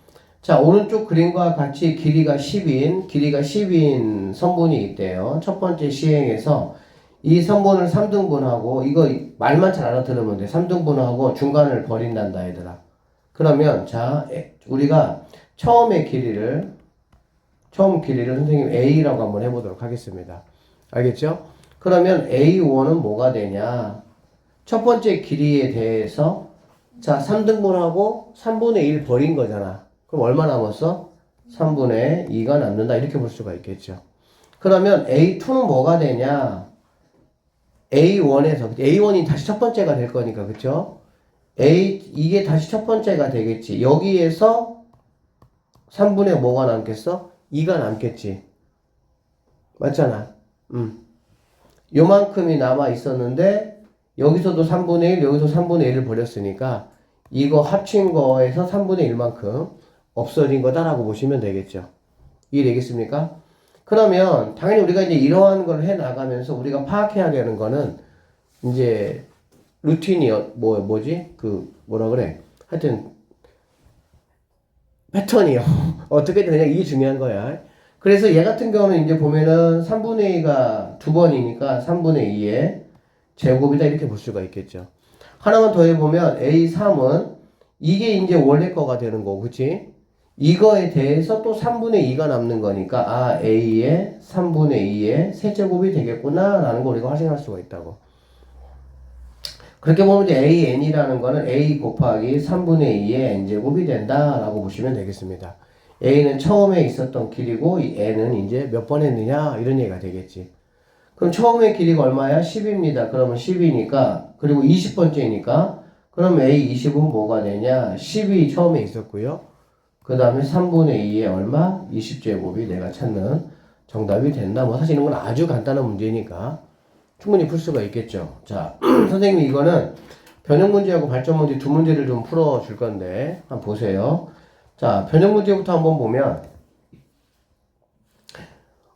자, 오른쪽 그림과 같이 길이가 10인 선분이 있대요. 첫 번째 시행에서 이 선분을 3등분하고 이거 말만 잘 알아들으면 돼. 3등분하고 중간을 버린단다 얘들아. 그러면 자, 우리가 처음 길이를 선생님 A라고 한번 해보도록 하겠습니다. 알겠죠? 그러면 A1은 뭐가 되냐? 첫 번째 길이에 대해서 자, 3등분하고 3분의 1 버린 거잖아. 그럼 얼마 남았어? 3분의 2가 남는다. 이렇게 볼 수가 있겠죠. 그러면 A2는 뭐가 되냐? A1이 다시 첫 번째가 될 거니까, 그쵸? 이게 다시 첫 번째가 되겠지. 여기에서 3분의 뭐가 남겠어? 2가 남겠지. 맞잖아. 요만큼이 남아 있었는데, 여기서도 3분의 1, 여기서 3분의 1을 버렸으니까, 이거 합친 거에서 3분의 1만큼 없어진 거다라고 보시면 되겠죠. 이해되겠습니까? 그러면 당연히 우리가 이제 이러한 걸 해 나가면서 우리가 파악해야 되는 거는 이제 루틴이 뭐지? 그 뭐라 그래? 하여튼 패턴이요. 어떻게든 그냥 이게 중요한 거야. 그래서 얘 같은 경우는 이제 보면은 3분의 2가 두 번이니까 3분의 2의 제곱이다 이렇게 볼 수가 있겠죠. 하나만 더 해보면 A3은 이게 이제 원래 거가 되는 거고, 그치? 이거에 대해서 또 3분의 2가 남는 거니까 아 a의 3분의 2의 세제곱이 되겠구나 라는 거 우리가 확인할 수가 있다고. 그렇게 보면 이제 an이라는 거는 a 곱하기 3분의 2의 n제곱이 된다 라고 보시면 되겠습니다. a는 처음에 있었던 길이고 이 n은 이제 몇 번 했느냐 이런 얘기가 되겠지. 그럼 처음에 길이가 얼마야? 10입니다. 그러면 10이니까 그리고 20번째니까 그럼 a20은 뭐가 되냐? 10이 처음에 있었고요. 그 다음에 3분의 2의 얼마? 20제곱이 내가 찾는 정답이 된다. 뭐 사실 이런 건 아주 간단한 문제니까 충분히 풀 수가 있겠죠. 자, 선생님이 이거는 변형 문제하고 발전 문제 두 문제를 좀 풀어줄 건데 한번 보세요. 자, 변형 문제부터 한번 보면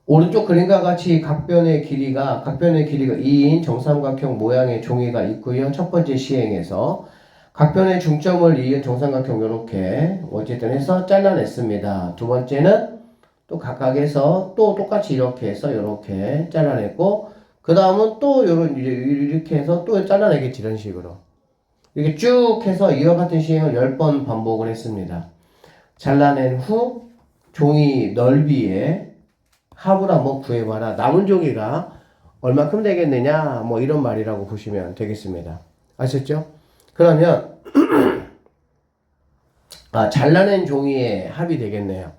오른쪽 그림과 같이 각변의 길이가 2인 정삼각형 모양의 종이가 있고요. 첫 번째 시행에서 각변의 중점을 이은 정삼각형 요렇게 어쨌든 해서 잘라냈습니다. 두 번째는 또 각각에서 또 똑같이 이렇게 해서 요렇게 잘라냈고 그 다음은 또 요런 이렇게 해서 또 잘라내겠지 이런 식으로 이렇게 쭉 해서 이와 같은 시행을 10번 반복을 했습니다. 잘라낸 후 종이 넓이에 합을 한번 구해봐라. 남은 종이가 얼마큼 되겠느냐 뭐 이런 말이라고 보시면 되겠습니다. 아셨죠? 그러면 잘라낸 종이의 합이 되겠네요.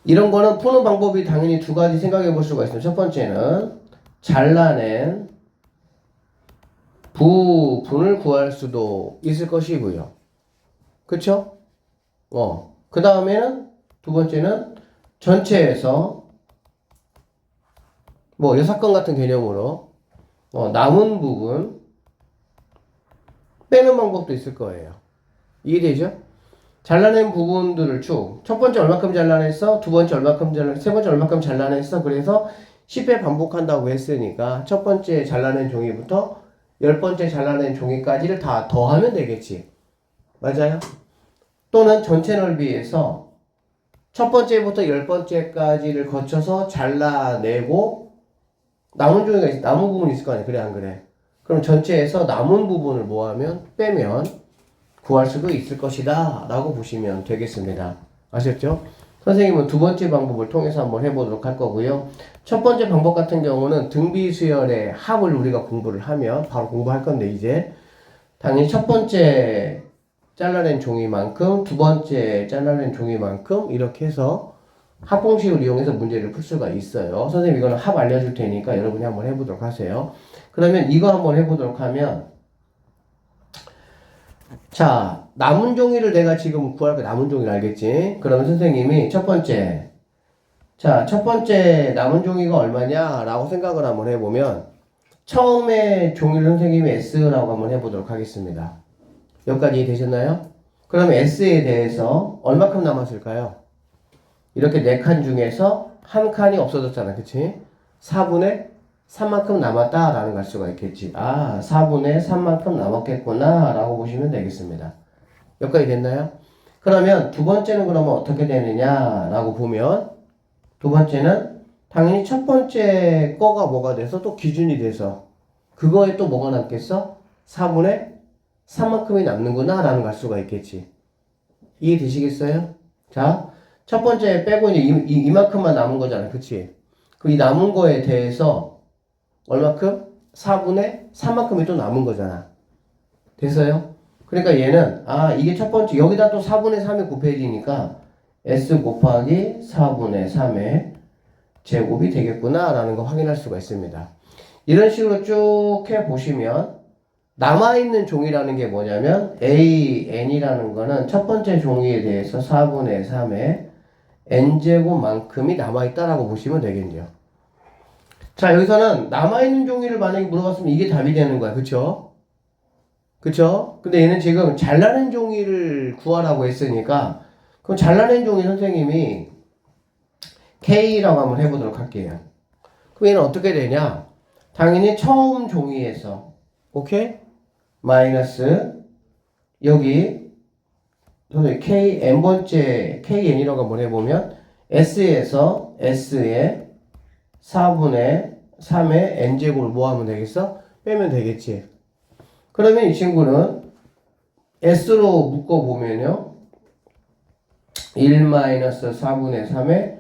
이런 거는 푸는 방법이 당연히 두 가지 생각해 볼 수가 있어요. 첫 번째는 잘라낸 부분을 구할 수도 있을 것이고요. 그쵸? 그 다음에는 두 번째는 전체에서 뭐 여사건 같은 개념으로 남은 부분 빼는 방법도 있을 거예요. 이해되죠? 잘라낸 부분들을 쭉 첫 번째 얼마큼 잘라냈어? 두 번째 얼마큼 잘라냈어? 세 번째 얼마큼 잘라냈어? 그래서 10회 반복한다고 했으니까 첫 번째 잘라낸 종이부터 10번째 잘라낸 종이까지를 다 더하면 되겠지. 맞아요? 또는 전체 넓이에서 첫 번째부터 10번째까지를 거쳐서 잘라내고 남은 종이가 남은 부분이 있을 거 아니야. 그래 안 그래? 그럼 전체에서 남은 부분을 뭐하면 빼면 구할 수도 있을 것이다 라고 보시면 되겠습니다. 아셨죠? 선생님은 두 번째 방법을 통해서 한번 해보도록 할 거고요. 첫 번째 방법 같은 경우는 등비수열의 합을 우리가 공부를 하면 바로 공부할 건데 이제 당연히 첫 번째 잘라낸 종이만큼 두 번째 잘라낸 종이만큼 이렇게 해서 합공식을 이용해서 문제를 풀 수가 있어요. 선생님 이거는 합 알려줄 테니까 여러분이 한번 해보도록 하세요. 그러면 이거 한번 해보도록 하면 자 남은 종이를 내가 지금 구할 거야. 남은 종이를 알겠지? 그러면 선생님이 첫 번째 남은 종이가 얼마냐 라고 생각을 한번 해보면 처음에 종이를 선생님이 S라고 한번 해보도록 하겠습니다. 여기까지 되셨나요? 그러면 S에 대해서 얼마큼 남았을까요? 이렇게 4칸 중에서 한 칸이 없어졌잖아. 그치? 4분의 3만큼 남았다라는 걸 수가 있겠지. 4분의 3만큼 남았겠구나 라고 보시면 되겠습니다. 여기까지 됐나요? 그러면 두 번째는 그러면 어떻게 되느냐 라고 보면 두 번째는 당연히 첫 번째 거가 뭐가 돼서 또 기준이 돼서 그거에 또 뭐가 남겠어? 4분의 3만큼이 남는구나 라는 걸 알 수가 있겠지. 이해되시겠어요? 자, 첫 번째 빼고 이제 이만큼만 남은 거잖아. 그치? 그 이 남은 거에 대해서 얼마큼? 4분의 3만큼이 또 남은 거잖아. 됐어요? 그러니까 얘는 이게 첫 번째 여기다 또 4분의 3이 곱해지니까 S 곱하기 4분의 3의 제곱이 되겠구나 라는 거 확인할 수가 있습니다. 이런 식으로 쭉 해보시면 남아있는 종이라는 게 뭐냐면 AN이라는 거는 첫 번째 종이에 대해서 4분의 3의 N제곱만큼이 남아있다라고 보시면 되겠네요. 자, 여기서는 남아있는 종이를 만약에 물어봤으면 이게 답이 되는 거야. 그쵸? 그쵸? 근데 얘는 지금 잘라낸 종이를 구하라고 했으니까 그럼 잘라낸 종이 선생님이 K라고 한번 해보도록 할게요. 그럼 얘는 어떻게 되냐? 당연히 처음 종이에서 오케이? 마이너스 여기 선생님 N번째 KN이라고 한번 해보면 S에서 S에 4분의 3의 N제곱을 뭐 하면 되겠어? 빼면 되겠지. 그러면 이 친구는 S로 묶어보면요 1-4분의 3의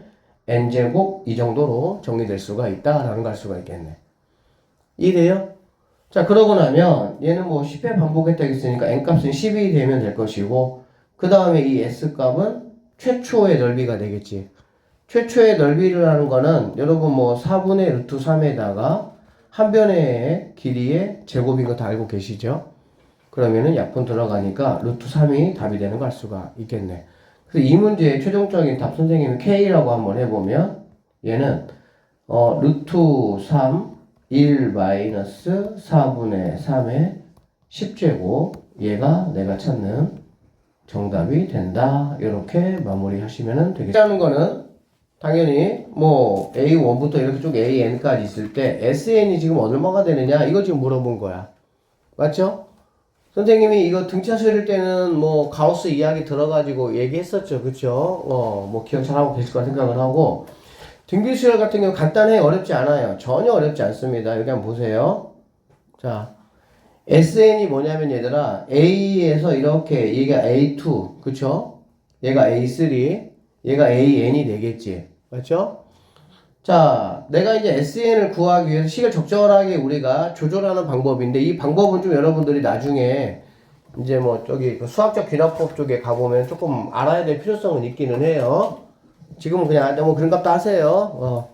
n제곱 이 정도로 정리될 수가 있다라는 걸 알 수가 있겠네. 이해돼요? 자, 그러고 나면 얘는 뭐 10회 반복했다 했으니까 n값은 10이 되면 될 것이고, 그 다음에 이 s값은 최초의 넓이가 되겠지. 최초의 넓이를 하는 거는 여러분 뭐 4분의 루트 3에다가 한 변의 길이의 제곱인 거 다 알고 계시죠? 그러면은 약분 들어가니까 루트 3이 답이 되는 걸 알 수가 있겠네. 그래서 이 문제의 최종적인 답 선생님이 K라고 한번 해보면 얘는 루트 3 1 마이너스 4분의 3의 10제곱 얘가 내가 찾는 정답이 된다. 이렇게 마무리하시면 되겠습니다. 하는 거는 당연히 뭐 A1부터 이렇게 쭉 AN까지 있을 때 SN이 지금 얼마가 되느냐 이거 지금 물어본 거야. 맞죠? 선생님이 이거 등차 수일 때는 뭐 가우스 이야기 들어가지고 얘기했었죠. 그쵸? 뭐 기억 잘하고 계실 거라 생각을 하고, 등비 수열 같은 경우 간단해. 어렵지 않아요. 전혀 어렵지 않습니다. 여기 한번 보세요. 자, SN이 뭐냐면 얘들아, A에서 이렇게 얘가 A2 그쵸? 얘가 A3 얘가 AN이 되겠지. 맞죠? 자, 내가 이제 SN을 구하기 위해서 식을 적절하게 우리가 조절하는 방법인데, 이 방법은 좀 여러분들이 나중에 이제 뭐 저기 그 수학적 귀납법 쪽에 가보면 조금 알아야 될 필요성은 있기는 해요. 지금은 그냥 뭐 그런 값도 하세요.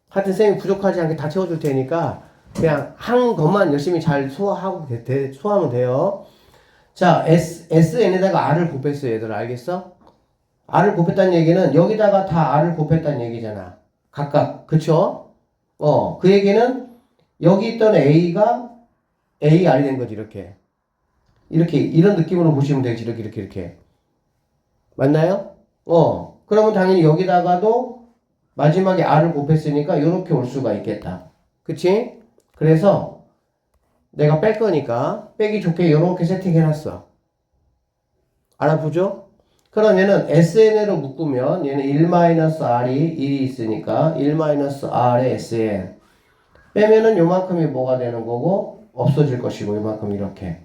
하여튼 쌤이 부족하지 않게 다 채워줄 테니까 그냥 한 것만 열심히 잘 소화하면 돼요. 자, SN에다가 R을 곱했어, 얘들아. 알겠어? R을 곱했다는 얘기는 여기다가 다 R을 곱했다는 얘기잖아. 각각. 그쵸? 그 얘기는 여기 있던 A가 AR이 된 거지, 이렇게. 이렇게, 이런 느낌으로 보시면 되지, 이렇게. 맞나요? 그러면 당연히 여기다가도 마지막에 R을 곱했으니까 이렇게 올 수가 있겠다. 그치? 그래서 내가 뺄 거니까 빼기 좋게 이렇게 세팅해놨어. 알아보죠? 그러면은 SN으로 묶으면 얘는 1-R이 1이 있으니까 1-R의 SN 빼면은 요만큼이 뭐가 되는 거고 없어질 것이고 요만큼 이렇게.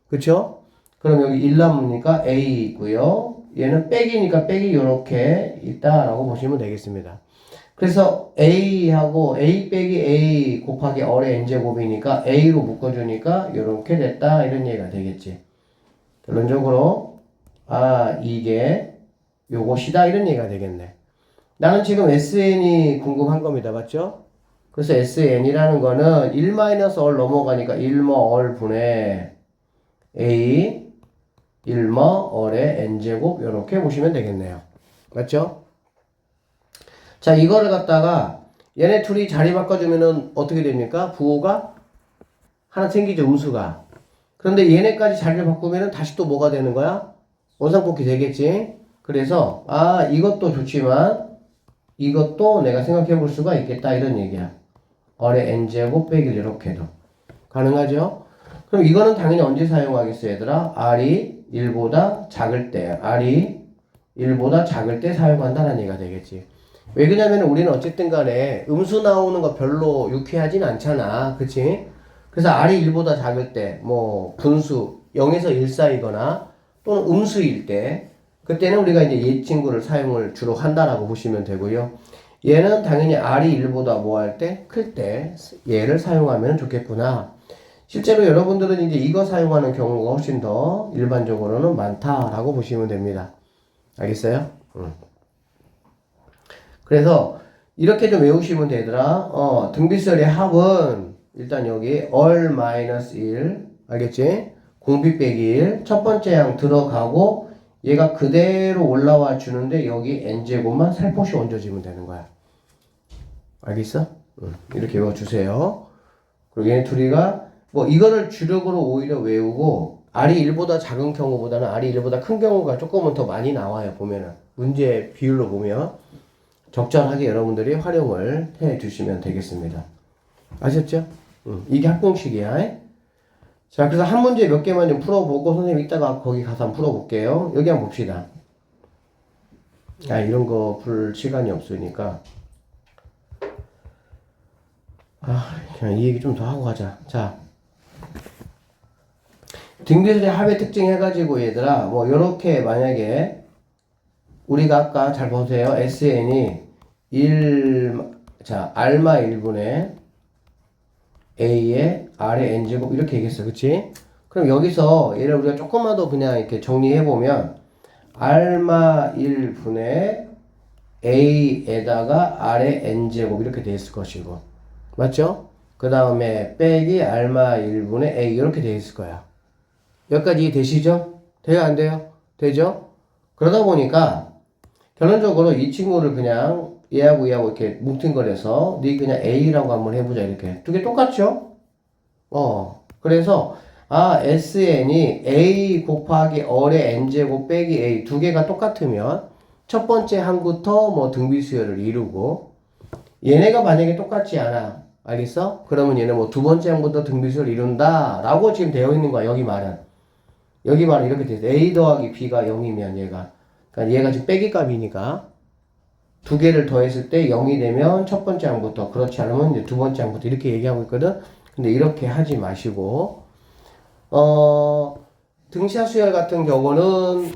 그쵸? 그럼 여기 1 남으니까 A 있고요. 얘는 빼기니까 빼기 요렇게 있다라고 보시면 되겠습니다. 그래서 A하고 A 빼기 A 곱하기 R의 N제곱이니까 A로 묶어주니까 요렇게 됐다 이런 얘기가 되겠지. 결론적으로 이게 요것이다 이런 얘기가 되겠네. 나는 지금 SN이 궁금한 겁니다. 맞죠? 그래서 SN이라는 거는 1-얼 넘어가니까 1얼 분의 A 1얼의 N제곱 이렇게 보시면 되겠네요. 맞죠? 자, 이거를 갖다가 얘네 둘이 자리 바꿔주면은 어떻게 됩니까? 부호가 하나 생기죠, 음수가. 그런데 얘네까지 자리를 바꾸면은 다시 또 뭐가 되는 거야? 원상복귀 되겠지? 그래서 이것도 좋지만 이것도 내가 생각해 볼 수가 있겠다 이런 얘기야. 얼의 n제곱 빼기 이렇게도 가능하죠? 그럼 이거는 당연히 언제 사용하겠어 얘들아? r이 1보다 작을 때 r이 1보다 작을 때 사용한다는 얘기가 되겠지. 왜 그러냐면 우리는 어쨌든 간에 음수 나오는 거 별로 유쾌하진 않잖아. 그치? 그래서 r이 1보다 작을 때 뭐 분수 0에서 1 사이거나 또는 음수일 때 그때는 우리가 이제 얘 친구를 사용을 주로 한다라고 보시면 되고요. 얘는 당연히 r이 1보다 뭐 할 때? 클 때 얘를 사용하면 좋겠구나. 실제로 여러분들은 이제 이거 사용하는 경우가 훨씬 더 일반적으로는 많다라고 보시면 됩니다. 알겠어요? 그래서 이렇게 좀 외우시면 되더라. 등비설의 합은 일단 여기 얼-1 알겠지? 공비 빼기 1 첫 번째 항 들어가고 얘가 그대로 올라와 주는데 여기 n제곱만 살포시 얹어지면 되는 거야. 알겠어? 이렇게 외워주세요. 그리고 얘네 둘이가 뭐 이거를 주력으로 오히려 외우고 r이 1보다 작은 경우보다는 r이 1보다 큰 경우가 조금은 더 많이 나와요. 보면은 문제 비율로 보면 적절하게 여러분들이 활용을 해 주시면 되겠습니다. 아셨죠? 이게 학공식이야. 자, 그래서 한 문제 몇 개만 좀 풀어보고 선생님 이따가 거기 가서 한번 풀어볼게요. 여기 한번 봅시다. 이런 거 풀 시간이 없으니까 그냥 이 얘기 좀 더 하고 가자. 자, 등비설의 합의 특징 해가지고 얘들아 뭐 요렇게 만약에 우리가 아까 잘 보세요. SN이 1마 1분의 A의 R의 N제곱 이렇게 얘기했어. 그치? 그럼 여기서 얘를 우리가 조금만 더 그냥 이렇게 정리해보면 R마 1분의 A에다가 R의 N제곱 이렇게 돼 있을 것이고. 맞죠? 그 다음에 빼기 R마 1분의 A 이렇게 돼 있을 거야. 여기까지 이해되시죠? 돼요? 안 돼요? 되죠? 그러다 보니까 결론적으로 이 친구를 그냥 얘하고 이렇게 뭉뚱거려서 네 그냥 A라고 한번 해보자 이렇게. 두 개 똑같죠? 그래서 SN이 A 곱하기 어의 N제곱 빼기 A 두 개가 똑같으면 첫 번째 항부터 뭐 등비 수열을 이루고 얘네가 만약에 똑같지 않아. 알겠어? 그러면 얘는 뭐 두 번째 항부터 등비 수열을 이룬다 라고 지금 되어 있는 거야. 여기 말은 이렇게 돼 있어. A 더하기 B가 0이면 그러니까 얘가 지금 빼기 값이니까 두 개를 더했을 때 0이 되면 첫 번째 항부터, 그렇지 않으면 이제 두 번째 항부터 이렇게 얘기하고 있거든. 근데 이렇게 하지 마시고 등차 수열 같은 경우는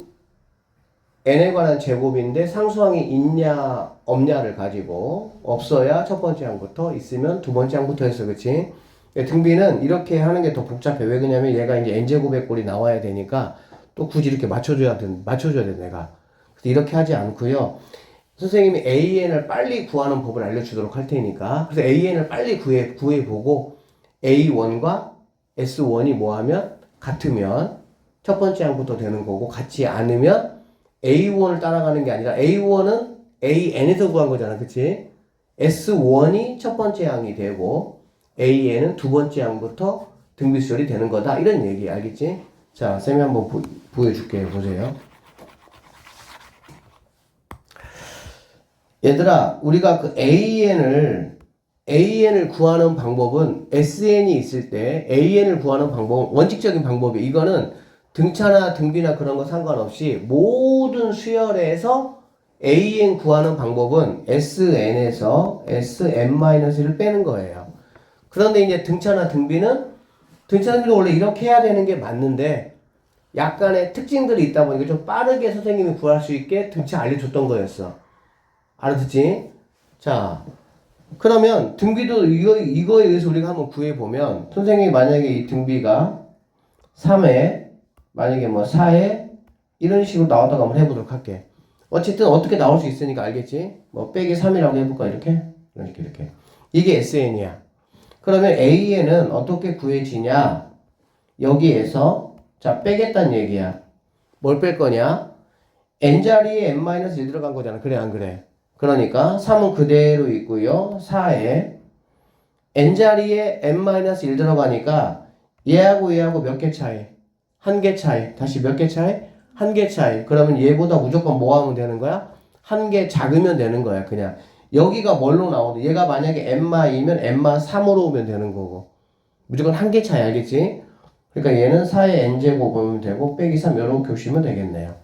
n에 관한 제곱인데 상수항이 있냐 없냐를 가지고 없어야 첫 번째 항부터, 있으면 두 번째 항부터 했어. 그치? 등비는 이렇게 하는 게 더 복잡해. 왜 그러냐면 얘가 이제 n제곱의 꼴이 나와야 되니까 또 굳이 이렇게 맞춰줘야 돼 내가. 그래서 이렇게 하지 않고요. 선생님이 AN을 빨리 구하는 법을 알려주도록 할 테니까. 그래서 AN을 빨리 구해보고 A1과 S1이 뭐하면 같으면 첫 번째 항부터 되는 거고, 같지 않으면 A1을 따라가는 게 아니라 A1은 AN에서 구한 거잖아. 그치? S1이 첫 번째 항이 되고 AN은 두 번째 항부터 등비수열이 되는 거다. 이런 얘기 알겠지? 자, 쌤이 한번 보여줄게요. 보세요. 얘들아, 우리가 그 AN을 구하는 방법은 SN이 있을 때 AN을 구하는 방법은 원칙적인 방법이에요. 이거는 등차나 등비나 그런 거 상관없이 모든 수열에서 AN 구하는 방법은 SN에서 SN-1을 빼는 거예요. 그런데 이제 등차나 등비는 원래 이렇게 해야 되는 게 맞는데 약간의 특징들이 있다 보니까 좀 빠르게 선생님이 구할 수 있게 등차 알려줬던 거였어. 알아듣지? 자, 그러면 등비도 이거에 의해서 우리가 한번 구해보면, 선생님이 만약에 이 등비가 3에 만약에 뭐 4에 이런 식으로 나왔다고 한번 해보도록 할게. 어쨌든 어떻게 나올 수 있으니까 알겠지? 뭐 빼기 3이라고 해볼까? 이렇게 이게 SN이야. 그러면 AN은 어떻게 구해지냐? 여기에서 자 빼겠다는 얘기야. 뭘 뺄 거냐? n자리에 n-1 들어간 거잖아. 그래 안 그래? 그러니까 3은 그대로 있고요. 4에 n자리에 n-1 들어가니까 얘하고 몇 개 차이? 한 개 차이. 다시 몇 개 차이? 한 개 차이. 그러면 얘보다 무조건 뭐 하면 되는 거야? 한 개 작으면 되는 거야. 그냥 여기가 뭘로 나오든 얘가 만약에 n-2면 n-3으로 오면 되는 거고 무조건 한 개 차이. 알겠지? 그러니까 얘는 4의 n제곱 보면 되고 빼기 3 이렇게 오시면 되겠네요.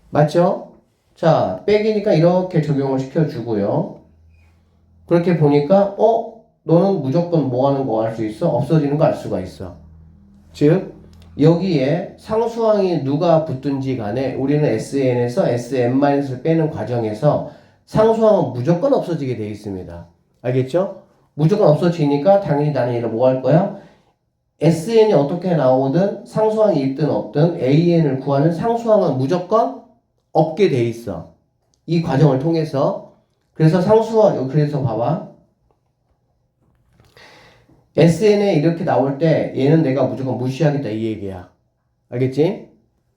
맞죠? 자, 빼기니까 이렇게 적용을 시켜주고요. 그렇게 보니까 너는 무조건 뭐 하는 거 알 수 있어? 없어지는 거 알 수가 있어. 즉 여기에 상수항이 누가 붙든지 간에 우리는 SN에서 SN-을 빼는 과정에서 상수항은 무조건 없어지게 되어 있습니다. 알겠죠? 무조건 없어지니까 당연히 나는 얘를 뭐 할 거야? SN이 어떻게 나오든 상수항이 있든 없든 AN을 구하는 상수항은 무조건 없게 돼 있어. 이 과정을 통해서. 그래서 그래서 봐봐. SN에 이렇게 나올 때 얘는 내가 무조건 무시하겠다 이 얘기야. 알겠지?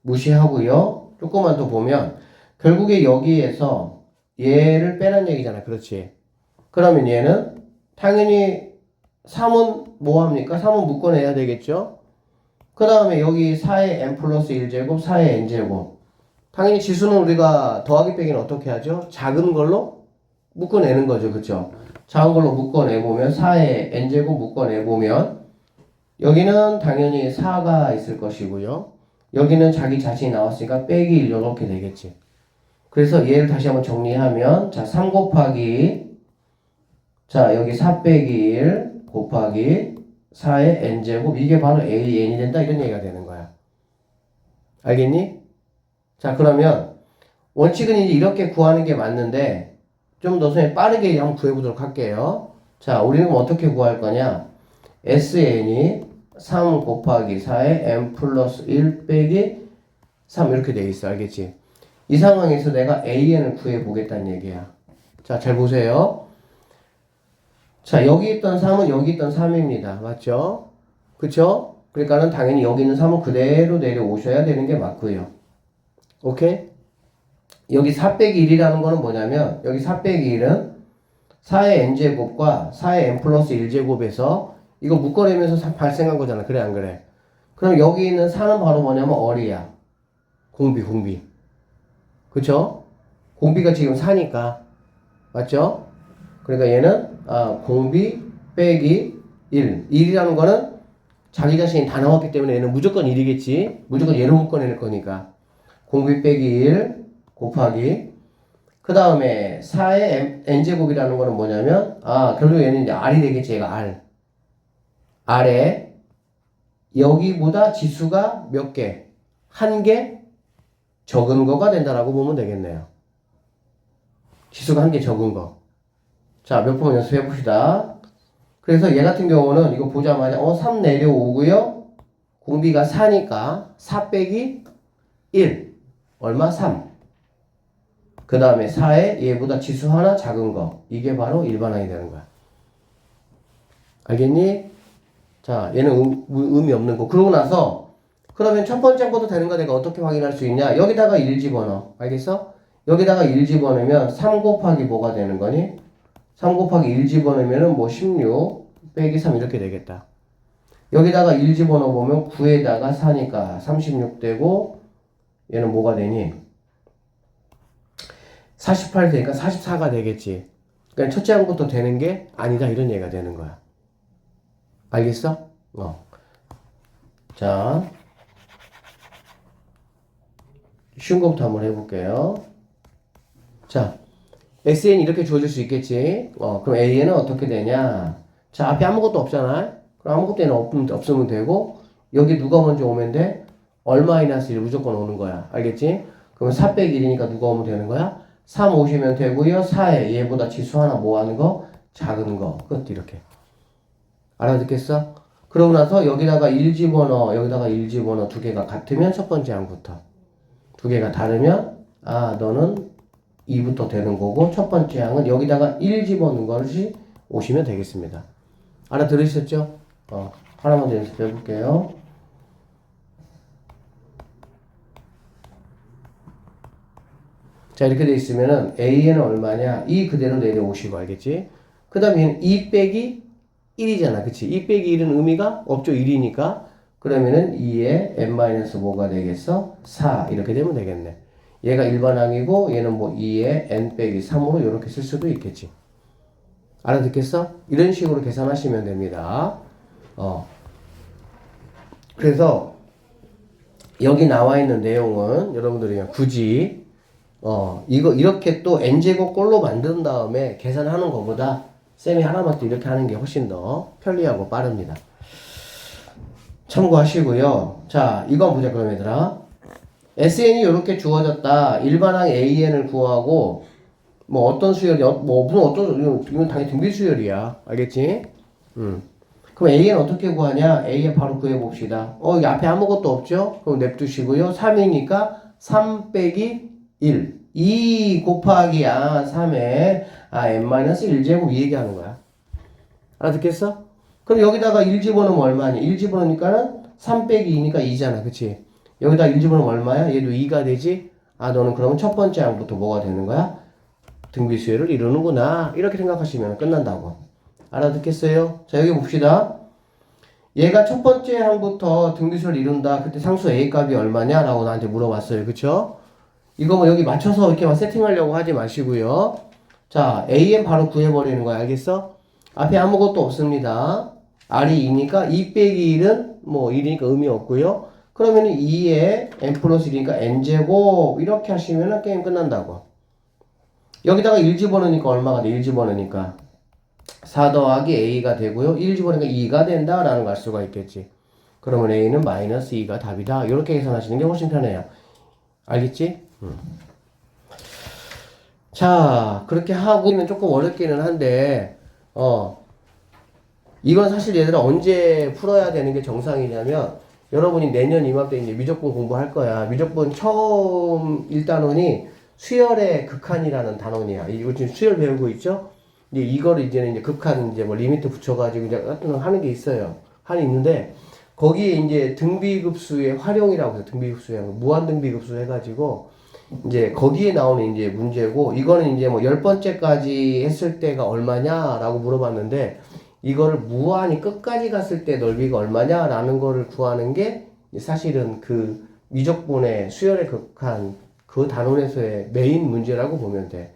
무시하고요. 조금만 더 보면 결국에 여기에서 얘를 빼란 얘기잖아. 그렇지? 그러면 얘는 당연히 3은 뭐 합니까? 3은 묶어내야 되겠죠? 그 다음에 여기 4의 n 플러스 1제곱, 4의 n제곱. 당연히 지수는 우리가 더하기 빼기는 어떻게 하죠? 작은 걸로 묶어내는 거죠. 그쵸? 작은 걸로 묶어내보면 4의 n제곱 묶어내보면 여기는 당연히 4가 있을 것이고요. 여기는 자기 자신이 나왔으니까 빼기 1 이렇게 되겠지. 그래서 얘를 다시 한번 정리하면 자, 3 곱하기 자, 여기 4 빼기 1 곱하기 4의 n제곱 이게 바로 AN이 된다 이런 얘기가 되는 거야. 알겠니? 자, 그러면 원칙은 이제 이렇게 구하는 게 맞는데 좀 더 빠르게 한번 구해보도록 할게요. 자, 우리는 어떻게 구할 거냐? SN이 3 곱하기 4에 n 플러스 1 빼기 3 이렇게 돼 있어. 알겠지? 이 상황에서 내가 AN을 구해보겠다는 얘기야. 자, 잘 보세요. 자, 여기 있던 3은 여기 있던 3입니다. 맞죠? 그쵸? 그러니까는 당연히 여기 있는 3은 그대로 내려오셔야 되는 게 맞고요. 오케이? 여기 4 빼기 1이라는 거는 뭐냐면 여기 4 빼기 1은 4의 n제곱과 4의 n 플러스 1제곱에서 이거 묶어내면서 발생한 거잖아. 그래 안 그래? 그럼 여기 있는 4는 바로 뭐냐면 어리야. 공비. 그쵸? 공비가 지금 4니까. 맞죠? 그러니까 얘는 공비 빼기 1. 1이라는 거는 자기 자신이 다 나왔기 때문에 얘는 무조건 1이겠지. 무조건 얘로 묶어낼 거니까. 공비 빼기 1 곱하기 그 다음에 4의 n제곱이라는 거는 뭐냐면 결국 얘는 이제 r이 되겠지. 얘가 r. r에 여기보다 지수가 몇 개? 한 개 적은 거가 된다라고 보면 되겠네요. 지수가 한 개 적은 거. 자, 몇 번 연습해 봅시다. 그래서 얘 같은 경우는 이거 보자마자 3 내려오고요. 공비가 4니까 4 빼기 1. 얼마? 3. 그 다음에 4에 얘보다 지수 하나 작은 거. 이게 바로 일반항이 되는 거야. 알겠니? 자, 얘는 의미 없는 거. 그러고 나서 그러면 첫 번째 것도 되는 거 내가 어떻게 확인할 수 있냐? 여기다가 1 집어넣어. 알겠어? 여기다가 1 집어넣으면 3 곱하기 뭐가 되는 거니? 3 곱하기 1 집어넣으면 뭐 16 빼기 3 이렇게 되겠다. 여기다가 1 집어넣어보면 9에다가 4니까 36 되고 얘는 뭐가 되니? 48 되니까 44가 되겠지. 그러니까 첫째 항부터 되는 게 아니다 이런 얘기가 되는 거야. 알겠어? 자, 쉬운 것부터 한번 해볼게요. 자, SN 이렇게 주어질 수 있겠지. 그럼 AN은 어떻게 되냐? 자, 앞에 아무것도 없잖아. 그럼 아무것도 얘는 없으면 되고, 여기 누가 먼저 오면 돼? 얼마이너스 1 무조건 오는 거야. 알겠지? 그러면 4 빼기 1이니까 누가 오면 되는 거야? 3 오시면 되고요. 4에 얘보다 지수 하나 뭐 하는 거? 작은 거. 그것도 이렇게. 알아듣겠어? 그러고 나서 여기다가 1 집어넣어. 여기다가 1 집어넣어. 두 개가 같으면 첫 번째 항부터. 두 개가 다르면, 너는 2부터 되는 거고, 첫 번째 항은 여기다가 1 집어넣은 것이 오시면 되겠습니다. 알아들으셨죠? 하나만 더 연습해 볼게요. 자, 이렇게 돼 있으면은 AN은 얼마냐? 2 그대로 내려오시고, 알겠지? 그 다음에 얘는 2 빼기 1이잖아. 그치? 2 빼기 1은 의미가 없죠. 1이니까. 그러면은 2에 n- 뭐가 되겠어? 4. 이렇게 되면 되겠네. 얘가 일반항이고, 얘는 뭐 2에 n 빼기 3으로 이렇게 쓸 수도 있겠지. 알아듣겠어? 이런 식으로 계산하시면 됩니다. 그래서, 여기 나와 있는 내용은 여러분들이 굳이, 이거 이렇게 또 n제곱 꼴로 만든 다음에 계산하는 것보다 쌤이 하나만 또 이렇게 하는 게 훨씬 더 편리하고 빠릅니다. 참고하시고요. 자, 이거 보자 그럼 얘들아. SN이 이렇게 주어졌다. 일반항 AN을 구하고 뭐 어떤 수열이 무슨 어떤 이건 당연히 등비 수열이야. 알겠지? 그럼 AN 어떻게 구하냐? AN 바로 구해 봅시다. 여기 앞에 아무것도 없죠? 그럼 냅두시고요. 3이니까 3 빼기 1. 2 곱하기 3에 n-1제곱 이 얘기하는 거야. 알아듣겠어? 그럼 여기다가 1 집어넣으면 얼마니? 1 집어넣으니까는 3 빼기 2니까 2잖아. 그치? 여기다 1 집어넣으면 얼마야? 얘도 2가 되지? 너는 그러면 첫 번째 항부터 뭐가 되는 거야? 등비수열을 이루는구나. 이렇게 생각하시면 끝난다고. 알아듣겠어요? 자, 여기 봅시다. 얘가 첫 번째 항부터 등비수열을 이룬다. 그때 상수 A 값이 얼마냐? 라고 나한테 물어봤어요. 그쵸? 이거 뭐 여기 맞춰서 이렇게 막 세팅하려고 하지 마시고요. 자, AN 바로 구해버리는 거야. 알겠어? 앞에 아무것도 없습니다. R이 2니까 2 빼기 1은 뭐 1이니까 의미 없고요. 그러면 2에 n 플러스 1이니까 n제곱 이렇게 하시면 게임 끝난다고. 여기다가 1 집어넣으니까 얼마가 돼? 1 집어넣으니까 4 더하기 A가 되고요. 1 집어넣으니까 2가 된다라는 걸 알 수가 있겠지. 그러면 A는 마이너스 2가 답이다. 이렇게 계산하시는 게 훨씬 편해요. 알겠지? 자, 그렇게 하고는 조금 어렵기는 한데, 이건 사실 얘들아 언제 풀어야 되는 게 정상이냐면, 여러분이 내년 이맘때 이제 미적분 공부할 거야. 미적분 처음 1단원이 수열의 극한이라는 단원이야. 이거 지금 수열 배우고 있죠? 이제 이거를 이제는 이제 극한 이제 뭐 리미트 붙여가지고 이제 하는 게 있어요. 하는 있는데, 거기에 이제 등비급수의 활용이라고 해서 등비급수의 무한등비급수 해가지고, 이제 거기에 나오는 이제 문제고, 이거는 이제 뭐 10번째까지 했을 때가 얼마냐라고 물어봤는데, 이거를 무한히 끝까지 갔을 때 넓이가 얼마냐라는 거를 구하는 게 사실은 그 미적분의 수열의 극한 그 단원에서의 메인 문제라고 보면 돼.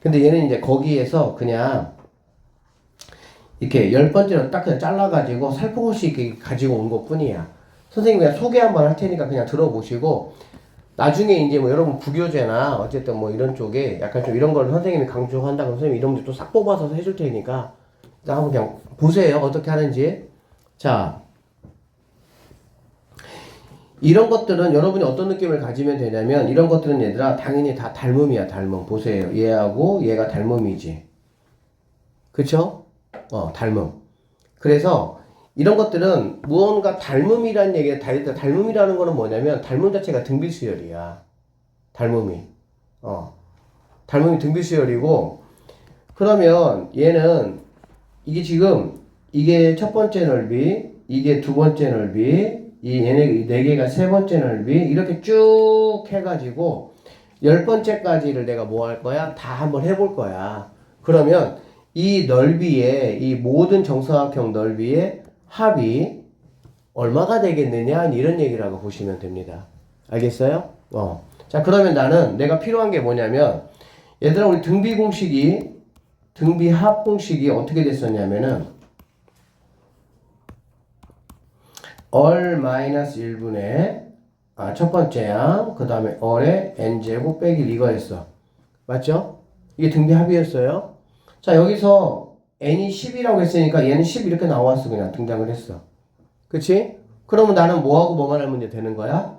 근데 얘는 이제 거기에서 그냥 이렇게 10번째로 딱 그냥 잘라가지고 살포시 이렇게 가지고 온 것 뿐이야. 선생님이 그냥 소개 한번 할 테니까 그냥 들어보시고, 나중에 이제 뭐 여러분 부교재나 어쨌든 뭐 이런 쪽에 약간 좀 이런 걸 선생님이 강조한다 그러면 선생님이 이런 문제 또 싹 뽑아서 해줄 테니까 일단 한번 그냥 보세요. 어떻게 하는지. 자, 이런 것들은 여러분이 어떤 느낌을 가지면 되냐면, 이런 것들은 얘들아 당연히 다 닮음이야. 닮음. 보세요. 얘하고 얘가 닮음이지. 그쵸? 닮음. 그래서 이런 것들은 무언가 닮음이라는 얘기가 닮음이라는 거는 뭐냐면 닮음 자체가 등비수열이야. 닮음이. 닮음이 등비수열이고, 그러면 얘는 이게 지금 이게 첫 번째 넓이, 이게 두 번째 넓이, 이 얘네 네 개가 세 번째 넓이, 이렇게 쭉 해가지고 10번째까지를 내가 뭐 할 거야? 다 한번 해볼 거야. 그러면 이 넓이의 이 모든 정사각형 넓이의 합이 얼마가 되겠느냐 이런 얘기라고 보시면 됩니다. 알겠어요? 자, 그러면 나는 내가 필요한 게 뭐냐면, 얘들아 우리 등비합 공식이 어떻게 됐었냐면은 얼-1분의 첫 번째 양, 그 다음에 얼의 n제곱 빼기 이거였어. 맞죠? 이게 등비합이었어요. 자, 여기서 n이 10이라고 했으니까 얘는 10 이렇게 나왔어. 그냥 등장을 했어. 그치? 그러면 나는 뭐하고 뭐만 하면 되는 거야?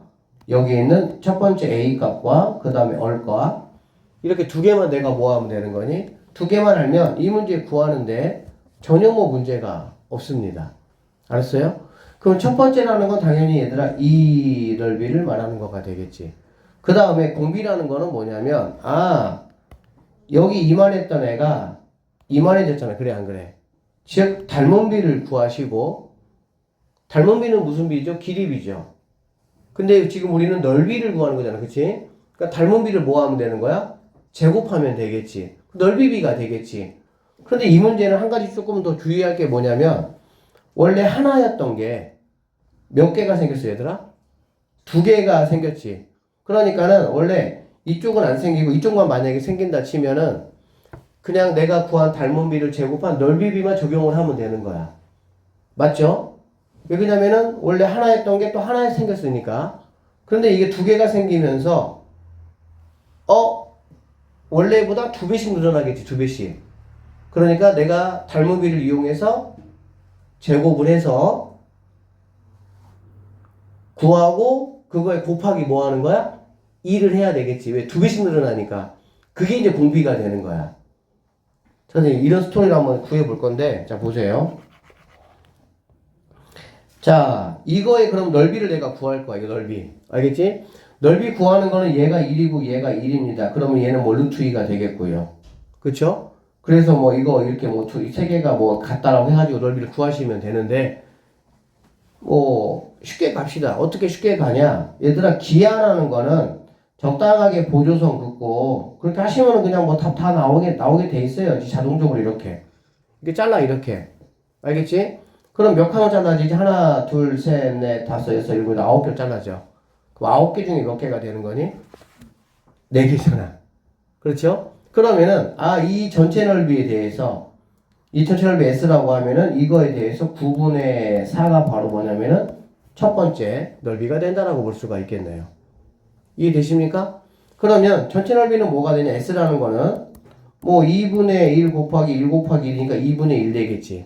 여기 있는 첫 번째 a 값과 그 다음에 얼과 이렇게 두 개만 내가 뭐 하면 되는 거니? 두 개만 알면 이 문제 구하는데 전혀 뭐 문제가 없습니다. 알았어요? 그럼 첫 번째라는 건 당연히 얘들아 이 넓이를 말하는 거가 되겠지. 그 다음에 공비라는 거는 뭐냐면, 여기 이만했던 애가 이만해졌잖아. 그래 안 그래? 즉 닮은비를 구하시고, 닮은비는 무슨 비죠? 길이비죠. 근데 지금 우리는 넓이를 구하는 거잖아. 그치? 그러니까 닮은비를 뭐 하면 되는 거야? 제곱하면 되겠지. 넓이비가 되겠지. 그런데 이 문제는 한 가지 조금 더 주의할 게 뭐냐면, 원래 하나였던 게 몇 개가 생겼어 얘들아? 두 개가 생겼지. 그러니까는 원래 이쪽은 안 생기고 이쪽만 만약에 생긴다 치면은 그냥 내가 구한 닮은비를 제곱한 넓이비만 적용을 하면 되는 거야. 맞죠? 왜냐면은 원래 하나였던 게 또 하나 생겼으니까. 그런데 이게 두 개가 생기면서 원래보다 두 배씩 늘어나겠지. 두 배씩. 그러니까 내가 닮은비를 이용해서 제곱을 해서 구하고 그거에 곱하기 뭐 하는 거야? 2를 해야 되겠지. 왜? 두 배씩 늘어나니까. 그게 이제 공비가 되는 거야. 선생님 이런 스토리를 한번 구해볼 건데, 자 보세요. 자, 이거의 그럼 넓이를 내가 구할 거야. 이거 넓이. 알겠지? 넓이 구하는 거는 얘가 1이고 얘가 1입니다. 그러면 얘는 뭐 루트 2가 되겠고요. 그쵸? 그래서 뭐 이거 이렇게 뭐 세 개가 뭐 같다라고 해가지고 넓이를 구하시면 되는데, 쉽게 갑시다. 어떻게 쉽게 가냐? 얘들아, 기하라는 거는 적당하게 보조선 긋고, 그렇게 하시면은 그냥 뭐 답 다 나오게 돼 있어요. 자동적으로 이렇게. 이렇게 잘라, 이렇게. 알겠지? 그럼 몇 칸을 잘라지지? 하나, 둘, 셋, 넷, 다섯, 여섯, 일곱, 아홉 개 잘라져. 그럼 9개 중에 몇 개가 되는 거니? 4개잖아. 그렇죠? 그러면은, 이 전체 넓이에 대해서, 이 전체 넓이 S라고 하면은 이거에 대해서 9분의 4가 바로 뭐냐면은 첫 번째 넓이가 된다라고 볼 수가 있겠네요. 이해되십니까? 그러면 전체 넓이는 뭐가 되냐? S라는 거는 뭐 2분의 1 곱하기 1 곱하기 1이니까 2분의 1 되겠지.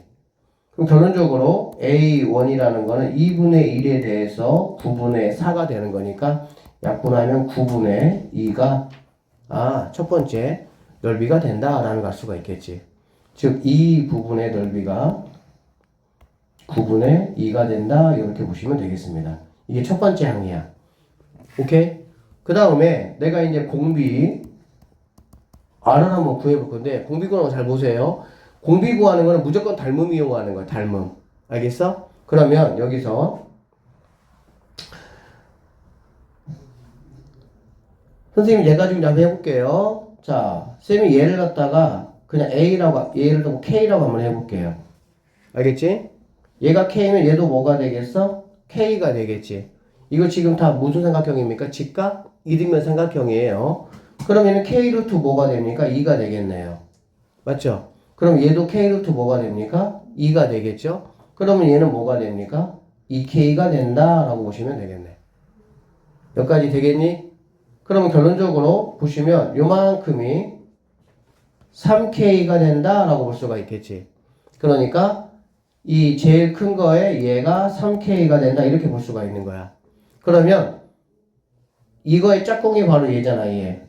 그럼 결론적으로 A1이라는 거는 2분의 1에 대해서 9분의 4가 되는 거니까 약분하면 9분의 2가 아, 첫 번째 넓이가 된다라는 걸 알 수가 있겠지. 즉, 이 부분의 넓이가 9분의 2가 된다. 이렇게 보시면 되겠습니다. 이게 첫 번째 항이야. 오케이? 그 다음에 내가 이제 공비 R을 한번 구해볼 건데, 공비 구하는 거 잘 보세요. 공비 구하는 거는 무조건 닮음 이용하는 거야. 닮음. 알겠어? 그러면 여기서 선생님 얘 가지고 한번 해볼게요. 자, 쌤이 얘를 갖다가 그냥 A라고, 얘를 두고 K라고 한번 해볼게요. 알겠지? 얘가 K면 얘도 뭐가 되겠어? K가 되겠지. 이거 지금 다 무슨 삼각형입니까? 직각? 이등변 삼각형이에요. 그러면 K 루트 뭐가 됩니까? 2가 되겠네요. 맞죠? 그럼 얘도 K 루트 뭐가 됩니까? 2가 되겠죠? 그러면 얘는 뭐가 됩니까? 2K가 된다라고 보시면 되겠네. 여기까지 되겠니? 그러면 결론적으로 보시면 요만큼이 3K가 된다라고 볼 수가 있겠지. 그러니까 이 제일 큰 거에 얘가 3K가 된다 이렇게 볼 수가 있는 거야. 그러면 이거의 짝꿍이 바로 얘잖아. 얘.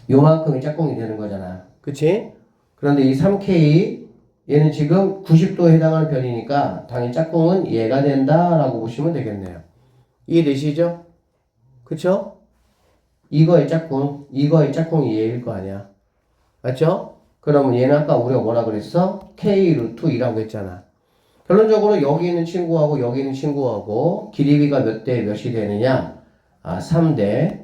요만큼이 짝꿍이 되는 거잖아. 그치? 그런데 이 3K 얘는 지금 90도에 해당하는 변이니까 당연히 짝꿍은 얘가 된다라고 보시면 되겠네요. 이해되시죠? 그쵸? 이거의 짝꿍이 얘일 거 아니야. 맞죠? 그러면 얘는 아까 우리가 뭐라 그랬어? K 루트 2라고 했잖아. 결론적으로 여기 있는 친구하고 여기 있는 친구하고 길이비가 몇 대 몇이 되느냐? 3대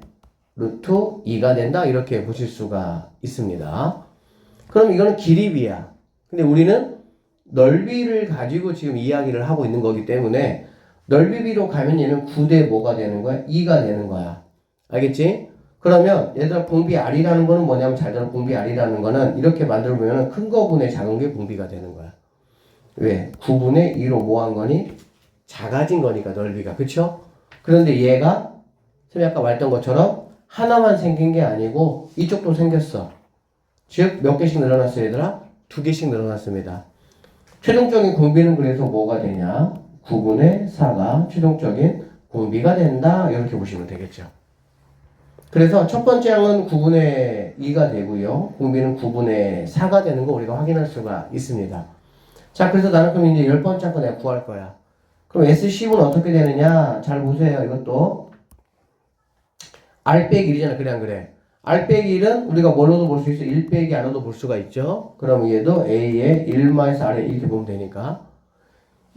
루트 2가 된다. 이렇게 보실 수가 있습니다. 그럼 이거는 길이비야. 근데 우리는 넓이를 가지고 지금 이야기를 하고 있는 거기 때문에 넓이비로 가면 얘는 9대 뭐가 되는 거야? 2가 되는 거야. 알겠지? 그러면 얘들아 공비 R이라는 거는 뭐냐면 잘 들어. 공비 R이라는 거는 이렇게 만들어 보면 큰 거분의 작은 게 공비가 되는 거야. 왜? 9분의 2로 뭐 한 거니? 작아진 거니까 넓이가. 그쵸? 그런데 얘가 선생님이 아까 말했던 것처럼 하나만 생긴 게 아니고 이쪽도 생겼어. 즉 몇 개씩 늘어났어요 얘들아? 2개씩 늘어났습니다. 최종적인 공비는 그래서 뭐가 되냐? 9분의 4가 최종적인 공비가 된다. 이렇게 보시면 되겠죠. 그래서 첫 번째 항은 9분의 2가 되고요. 공비는 9분의 4가 되는 거 우리가 확인할 수가 있습니다. 자, 그래서 나는 그럼 이제 10번째 항 거 내가 구할 거야. 그럼 S10은 어떻게 되느냐? 잘 보세요. 이것도 R 빼기 1이잖아. 그래 안 그래? R 빼기 1은 우리가 뭘로도 볼 수 있어? 1 빼기 R로도 볼 수가 있죠. 그럼 얘도 A의 1-R에 이렇게 보면 되니까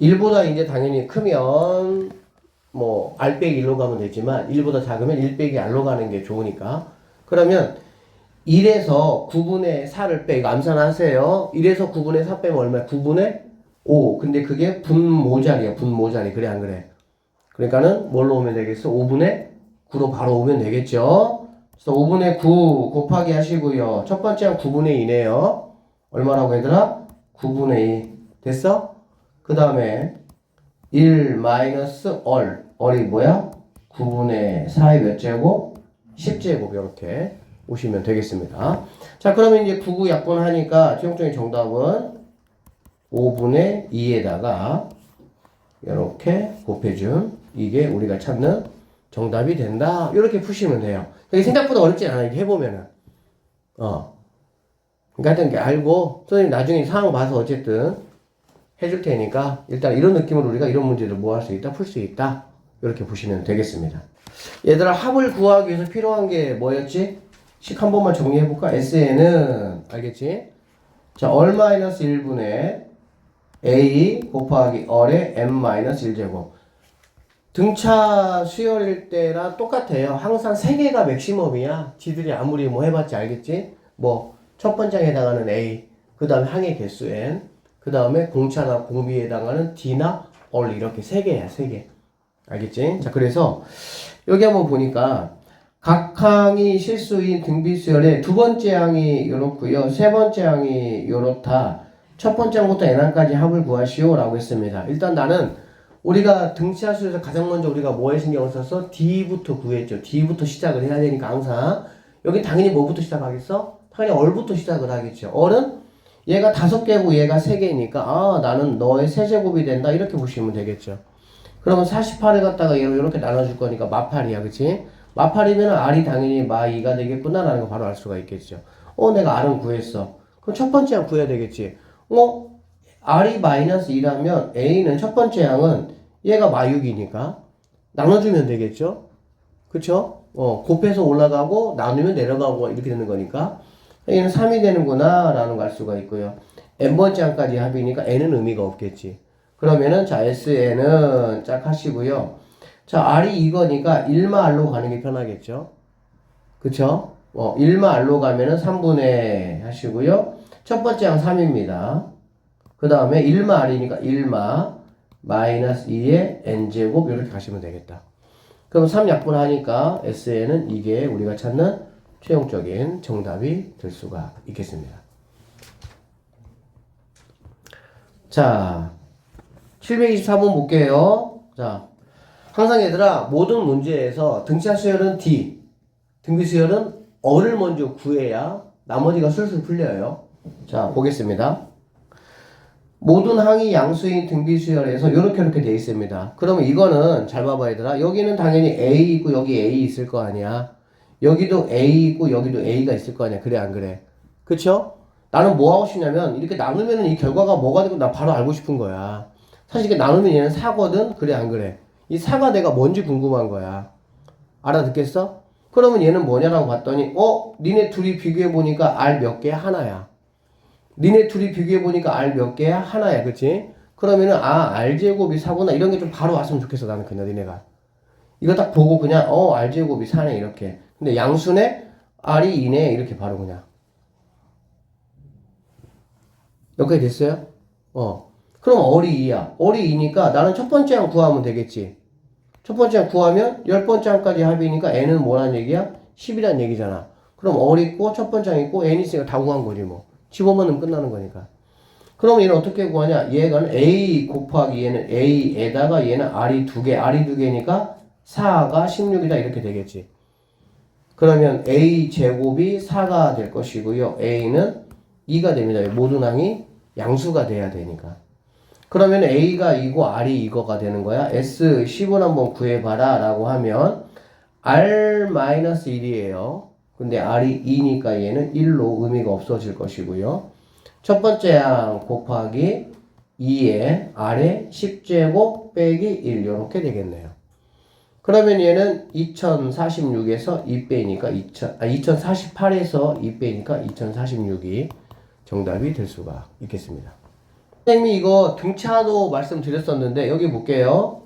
1보다 이제 당연히 크면 뭐 R 빼기 1로 가면 되지만 1보다 작으면 1 빼기 R로 가는 게 좋으니까 그러면 1에서 9분의 4를 빼. 이거 암산하세요. 1에서 9분의 4 빼면 얼마야? 9분의 5. 근데 그게 분모자리야. 분모자리. 그래 안 그래? 그러니까는 뭘로 오면 되겠어? 5분의 9로 바로 오면 되겠죠? 그래서 5분의 9 곱하기 하시고요. 첫 번째 한 9분의 2네요. 얼마라고 얘들아? 9분의 2. 됐어? 그 다음에 1 마이너스 얼이 뭐야? 9분의 4의 몇 제곱? 10제곱 이렇게 오시면 되겠습니다. 자, 그러면 이제 9, 약분하니까 최종적인 정답은 5분의 2에다가 이렇게 곱해준 이게 우리가 찾는 정답이 된다. 이렇게 푸시면 돼요. 이게 생각보다 어렵지 않아. 이렇게 해보면은. 그러니까 하여튼 게 알고 선생님 나중에 상황 봐서 어쨌든 해줄 테니까 일단 이런 느낌으로 우리가 이런 문제를 뭐 할 수 있다? 풀 수 있다. 이렇게 보시면 되겠습니다. 얘들아 합을 구하기 위해서 필요한 게 뭐였지? 식 한 번만 정리해볼까? SN은 알겠지? 자, 얼-1분의 A 곱하기 얼의 M-1제곱. 등차 수열일 때랑 똑같아요. 항상 3개가 맥시멈이야. 지들이 아무리 뭐 해봤지 알겠지? 뭐 첫 번째에 해당하는 A, 그 다음에 항의 개수 N, 그 다음에 공차나 공비에 해당하는 D나 얼 이렇게 3개야. 3개. 알겠지? 자, 그래서 여기 한번 보니까 각 항이 실수인 등비수열의 두 번째 항이 이렇고요. 세 번째 항이 이렇다. 첫 번째 항부터 n항까지 합을 구하시오 라고 했습니다. 일단 나는 우리가 등차 수에서 가장 먼저 우리가 뭐에 신경을 썼어? D부터 구했죠. D부터 시작을 해야 되니까 항상 여기 당연히 뭐부터 시작하겠어? 당연히 얼부터 시작을 하겠죠. 얼은 얘가 5개고 얘가 3개니까 나는 너의 세제곱이 된다 이렇게 보시면 되겠죠. 그러면 48을 갖다가 얘로 이렇게 나눠줄 거니까 마팔이야. 그치? 마8이면 R이 당연히 마2가 되겠구나라는 거 바로 알 수가 있겠죠. 내가 R은 구했어. 그럼 첫 번째 항 구해야 되겠지. R이 마이너스 2라면 A는 첫 번째 항은 얘가 마6이니까 나눠주면 되겠죠. 그쵸? 곱해서 올라가고 나누면 내려가고 이렇게 되는 거니까 얘는 3이 되는구나 라는 걸 알 수가 있고요. n번째 항까지 합이니까 n은 의미가 없겠지. 그러면은 자 SN은 짝 하시고요. 자 R이 이거니까 1마 R로 가는 게 편하겠죠. 그쵸? 1마 R로 가면은 3분의 하시고요. 첫 번째 항 3입니다. 그 다음에 1마 R이니까 1마 마이너스 2의 n제곱 이렇게 가시면 되겠다. 그럼 3약분하니까 SN은 이게 우리가 찾는 최종적인 정답이 될 수가 있겠습니다. 자, 724번 볼게요. 자, 항상 얘들아 모든 문제에서 등차 수열은 D, 등비 수열은 어를 먼저 구해야 나머지가 술술 풀려요. 자, 보겠습니다. 모든 항이 양수인 등비수열에서 이렇게 돼 있습니다. 그러면 이거는 잘 봐봐 얘들아. 여기는 당연히 A 있고 여기 A 있을 거 아니야. 여기도 A 있고 여기도 A가 있을 거 아니야. 그래 안 그래? 그쵸? 나는 뭐 하고 싶냐면 이렇게 나누면 이 결과가 뭐가 되고 나 바로 알고 싶은 거야. 사실 이렇게 나누면 얘는 4거든? 그래 안 그래? 이 4가 내가 뭔지 궁금한 거야. 알아듣겠어? 그러면 얘는 뭐냐라고 봤더니 니네 둘이 비교해보니까 R 몇 개야? 하나야. 니네 둘이 비교해보니까 R 몇 개야? 하나야. 그치? 그러면은 R제곱이 4구나 이런 게 좀 바로 왔으면 좋겠어. 나는 그냥 니네가 이거 딱 보고 그냥 R제곱이 4네 이렇게. 근데 양수네? R이 2네 이렇게 바로 그냥. 여기까지 됐어요? 그럼 어리 2야. 어리 2니까 나는 첫 번째 항 구하면 되겠지. 첫 번째 항 구하면 10번째 항까지 합이니까 n은 뭐란 얘기야? 10이란 얘기잖아. 그럼 어리 있고 첫 번째 항 있고 n 있으니까 다 구한 거지 뭐. 15만 넣으면 끝나는 거니까. 그럼 얘는 어떻게 구하냐? 얘는 A 곱하기 얘는 A에다가 얘는 R이 2개, R이 2개니까 4가 16이다 이렇게 되겠지. 그러면 A 제곱이 4가 될 것이고요. A는 2가 됩니다. 모든 항이 양수가 돼야 되니까. 그러면 A가 2고 R이 이거가 되는 거야. S 10을 한번 구해봐라 라고 하면 R-1이에요. 근데 R이 2니까 얘는 1로 의미가 없어질 것이고요. 첫 번째 항 곱하기 2에 R의 10제곱 빼기 1 이렇게 되겠네요. 그러면 얘는 2046에서 2 빼니까 2048에서 2 빼니까 2046이 정답이 될 수가 있겠습니다. 선생님이 이거 등차도 말씀드렸었는데 여기 볼게요.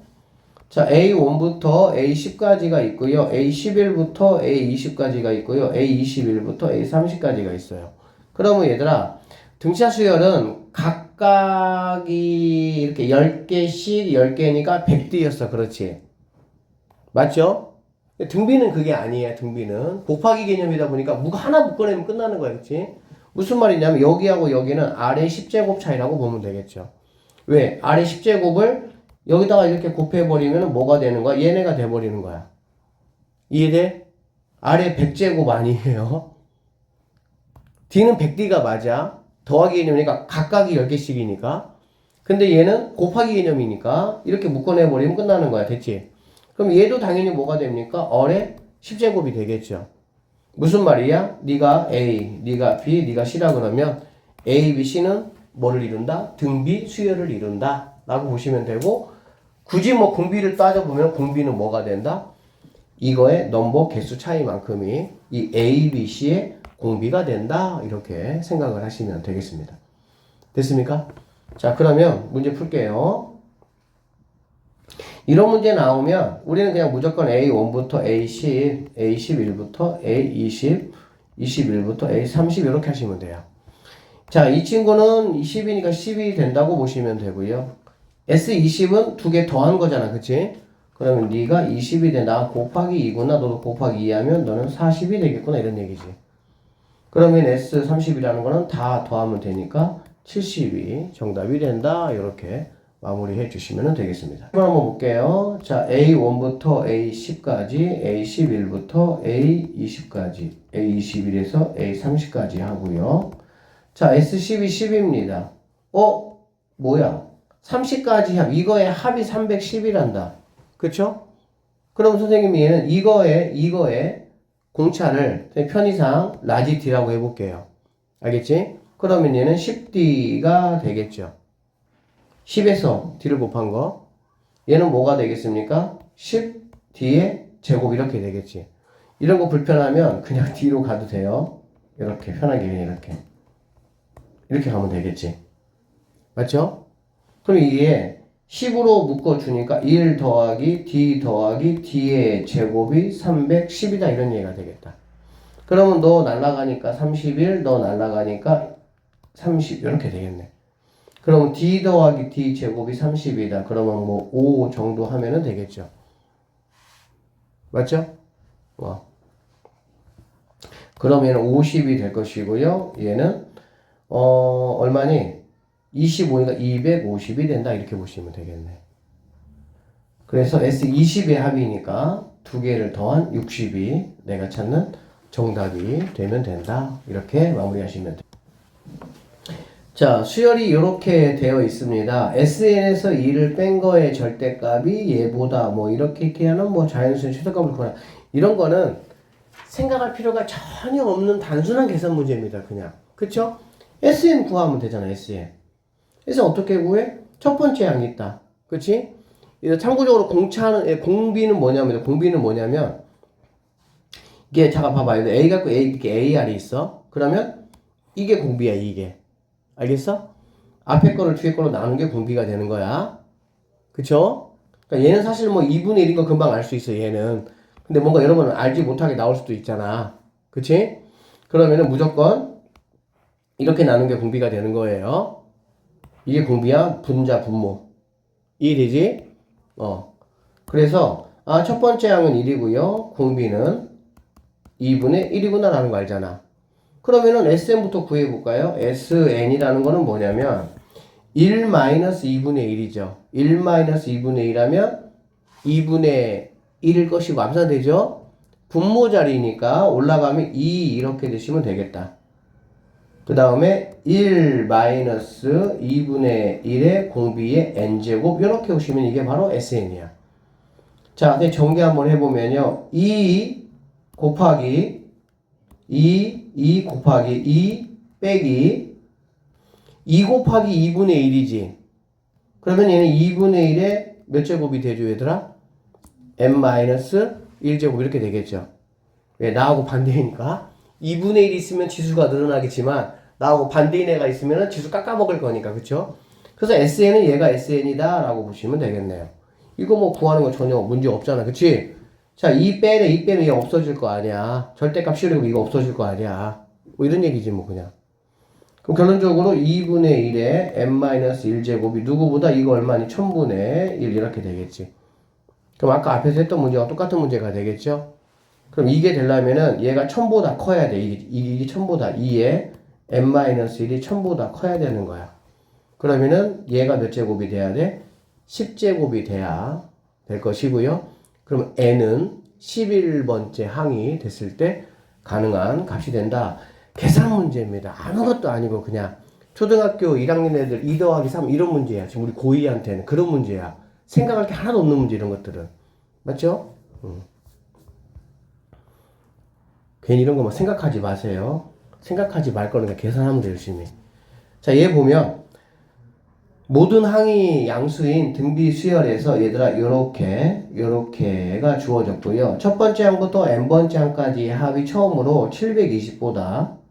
자, A1부터 A10까지가 있고요. A11부터 A20까지가 있고요. A21부터 A30까지가 있어요. 그러면 얘들아 등차 수열은 각각이 이렇게 10개씩 10개니까 100D였어. 그렇지? 맞죠? 등비는 그게 아니에요. 등비는 곱하기 개념이다 보니까 무가 하나 묶어내면 끝나는 거야. 그렇지? 무슨 말이냐면 여기하고 여기는 R의 10제곱 차이라고 보면 되겠죠. 왜? R의 10제곱을 여기다가 이렇게 곱해버리면 뭐가 되는 거야? 얘네가 돼버리는 거야. 이해돼? R의 100제곱 아니에요. D는 100D가 맞아. 더하기 개념이니까 각각이 10개씩이니까. 근데 얘는 곱하기 개념이니까 이렇게 묶어내버리면 끝나는 거야. 됐지? 그럼 얘도 당연히 뭐가 됩니까? R의 10제곱이 되겠죠. 무슨 말이야? 네가 A, 네가 B, 네가 C라 그러면 A, B, C는 뭐를 이룬다? 등비 수열을 이룬다 라고 보시면 되고 굳이 뭐 공비를 따져보면 공비는 뭐가 된다? 이거의 넘버 개수 차이만큼이 이 A, B, C의 공비가 된다 이렇게 생각을 하시면 되겠습니다. 됐습니까? 자 그러면 문제 풀게요. 이런 문제 나오면 우리는 그냥 무조건 A1부터 A10, A11부터 A20, 21부터 A30 이렇게 하시면 돼요. 자, 이 친구는 10이니까 10이 된다고 보시면 되고요. S20은 두 개 더한 거잖아. 그치? 그러면 네가 20이 된다. 곱하기 2구나. 너도 곱하기 2 하면 너는 40이 되겠구나. 이런 얘기지. 그러면 S30이라는 거는 다 더하면 되니까 70이 정답이 된다. 이렇게 마무리해 주시면 되겠습니다. 한번 볼게요. 자, A1부터 A10까지, A11부터 A20까지, A21에서 A30까지 하고요. 자, S10이 10입니다. 뭐야? 30까지 합. 이거의 합이 310이란다. 그쵸? 그럼 선생님이 얘는 이거에 공차를 편의상 라지 D라고 해볼게요. 알겠지? 그러면 얘는 10D가 되겠죠. 10에서 D를 곱한 거. 얘는 뭐가 되겠습니까? 10D의 제곱 이렇게 되겠지. 이런 거 불편하면 그냥 D로 가도 돼요. 이렇게 편하게 그냥 이렇게 가면 되겠지. 맞죠? 그럼 이게 10으로 묶어주니까 1 더하기 D 더하기 D의 제곱이 310이다 이런 얘기가 되겠다. 그러면 너 날라가니까 31, 너 날라가니까 30 이렇게 되겠네. 그러면 D 더하기 D 제곱이 30이다. 그러면 뭐 5 정도 하면은 되겠죠. 맞죠? 그럼 얘는 50이 될 것이고요. 얘는 얼마니? 25니까 250이 된다. 이렇게 보시면 되겠네. 그래서 S20의 합이니까 두 개를 더한 60이 내가 찾는 정답이 되면 된다. 이렇게 마무리하시면 돼요. 자, 수열이 이렇게 되어 있습니다. SN에서 2를 뺀 거의 절대값이 얘보다 뭐 이렇게 하는 뭐 자연수의 최소값을 구하라. 이런 거는 생각할 필요가 전혀 없는 단순한 계산 문제입니다. 그냥. 그쵸? SN 구하면 되잖아, SN. 그래서 어떻게 구해? 첫 번째 양이 있다. 그치? 참고적으로 공비는 뭐냐면, 이게, 잠깐 봐봐요. A 갖고 이렇게 AR이 있어. 그러면, 이게 공비야, 이게. 알겠어? 앞에 거를 뒤에 거로 나눈 게 공비가 되는 거야. 그쵸? 그러니까 얘는 사실 뭐 2분의 1인 거 금방 알 수 있어, 얘는. 근데 뭔가 여러분은 알지 못하게 나올 수도 있잖아. 그치? 그러면은 무조건 이렇게 나눈 게 공비가 되는 거예요. 이게 공비야, 분자, 분모. 이해되지? 그래서, 첫 번째 항은 1이고요. 공비는 2분의 1이구나 라는 거 알잖아. 그러면은 SN부터 구해볼까요? SN이라는 거는 뭐냐면 1-2분의 1이죠. 1-2분의 1하면 2분의 1일 것이고 암산되죠? 분모 자리니까 올라가면 2 이렇게 되시면 되겠다. 그 다음에 1-2분의 1의 공비의 n제곱 이렇게 오시면 이게 바로 SN이야. 자, 정리 한번 해보면요. 2 곱하기 2 곱하기 2 빼기 2 곱하기 2분의 1이지. 그러면 얘는 2분의 1의 몇 제곱이 되죠, 얘들아? n-1제곱 이렇게 되겠죠. 왜? 나하고 반대이니까. 2분의 1이 있으면 지수가 늘어나겠지만 나하고 반대인 애가 있으면 지수 깎아먹을 거니까. 그쵸? 그래서 SN은 얘가 SN이다 라고 보시면 되겠네요. 이거 뭐 구하는 거 전혀 문제 없잖아. 그치? 자, 2 빼면 얘 없어질 거 아니야. 절대값 씌우려고 이거 없어질 거 아니야. 뭐 이런 얘기지 뭐 그냥. 그럼 결론적으로 2분의 1의 n-1제곱이 누구보다 이거 얼마니? 1000분의 1 이렇게 되겠지. 그럼 아까 앞에서 했던 문제와 똑같은 문제가 되겠죠? 그럼 이게 되려면은 얘가 1000보다 커야 돼. 이게 1000보다 2에 n-1이 1000보다 커야 되는 거야. 그러면은 얘가 몇 제곱이 돼야 돼? 10제곱이 돼야 될 것이고요. 그럼 n은 11번째 항이 됐을 때 가능한 값이 된다. 계산 문제입니다. 아무것도 아니고 그냥 초등학교 1학년 애들 2 더하기 3 이런 문제야. 지금 우리 고2한테는 그런 문제야. 생각할 게 하나도 없는 문제 이런 것들은. 맞죠? 괜히 이런 거 뭐 생각하지 마세요. 생각하지 말 거니까 계산하면 돼 열심히. 자, 얘 보면 모든 항이 양수인 등비 수열에서 얘들아 요렇게가 주어졌고요. 첫 번째 항부터 n번째 항까지 합이 처음으로 720보다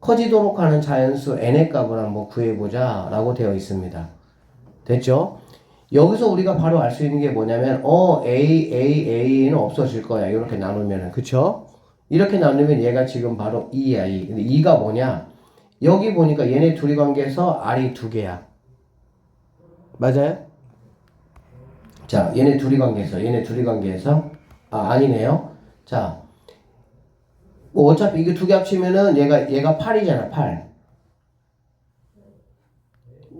커지도록 하는 자연수 n의 값을 한번 구해보자 라고 되어 있습니다. 됐죠? 여기서 우리가 바로 알 수 있는 게 뭐냐면 A는 없어질 거야. 이렇게 나누면은. 그쵸? 이렇게 나누면 얘가 지금 바로 2야. 2. 근데 2가 뭐냐? 여기 보니까 얘네 둘이 관계에서 R이 2개야. 맞아요? 자, 얘네 둘이 관계에서 아니네요. 자, 뭐 어차피 이게 두 개 합치면은 얘가 8이잖아. 8.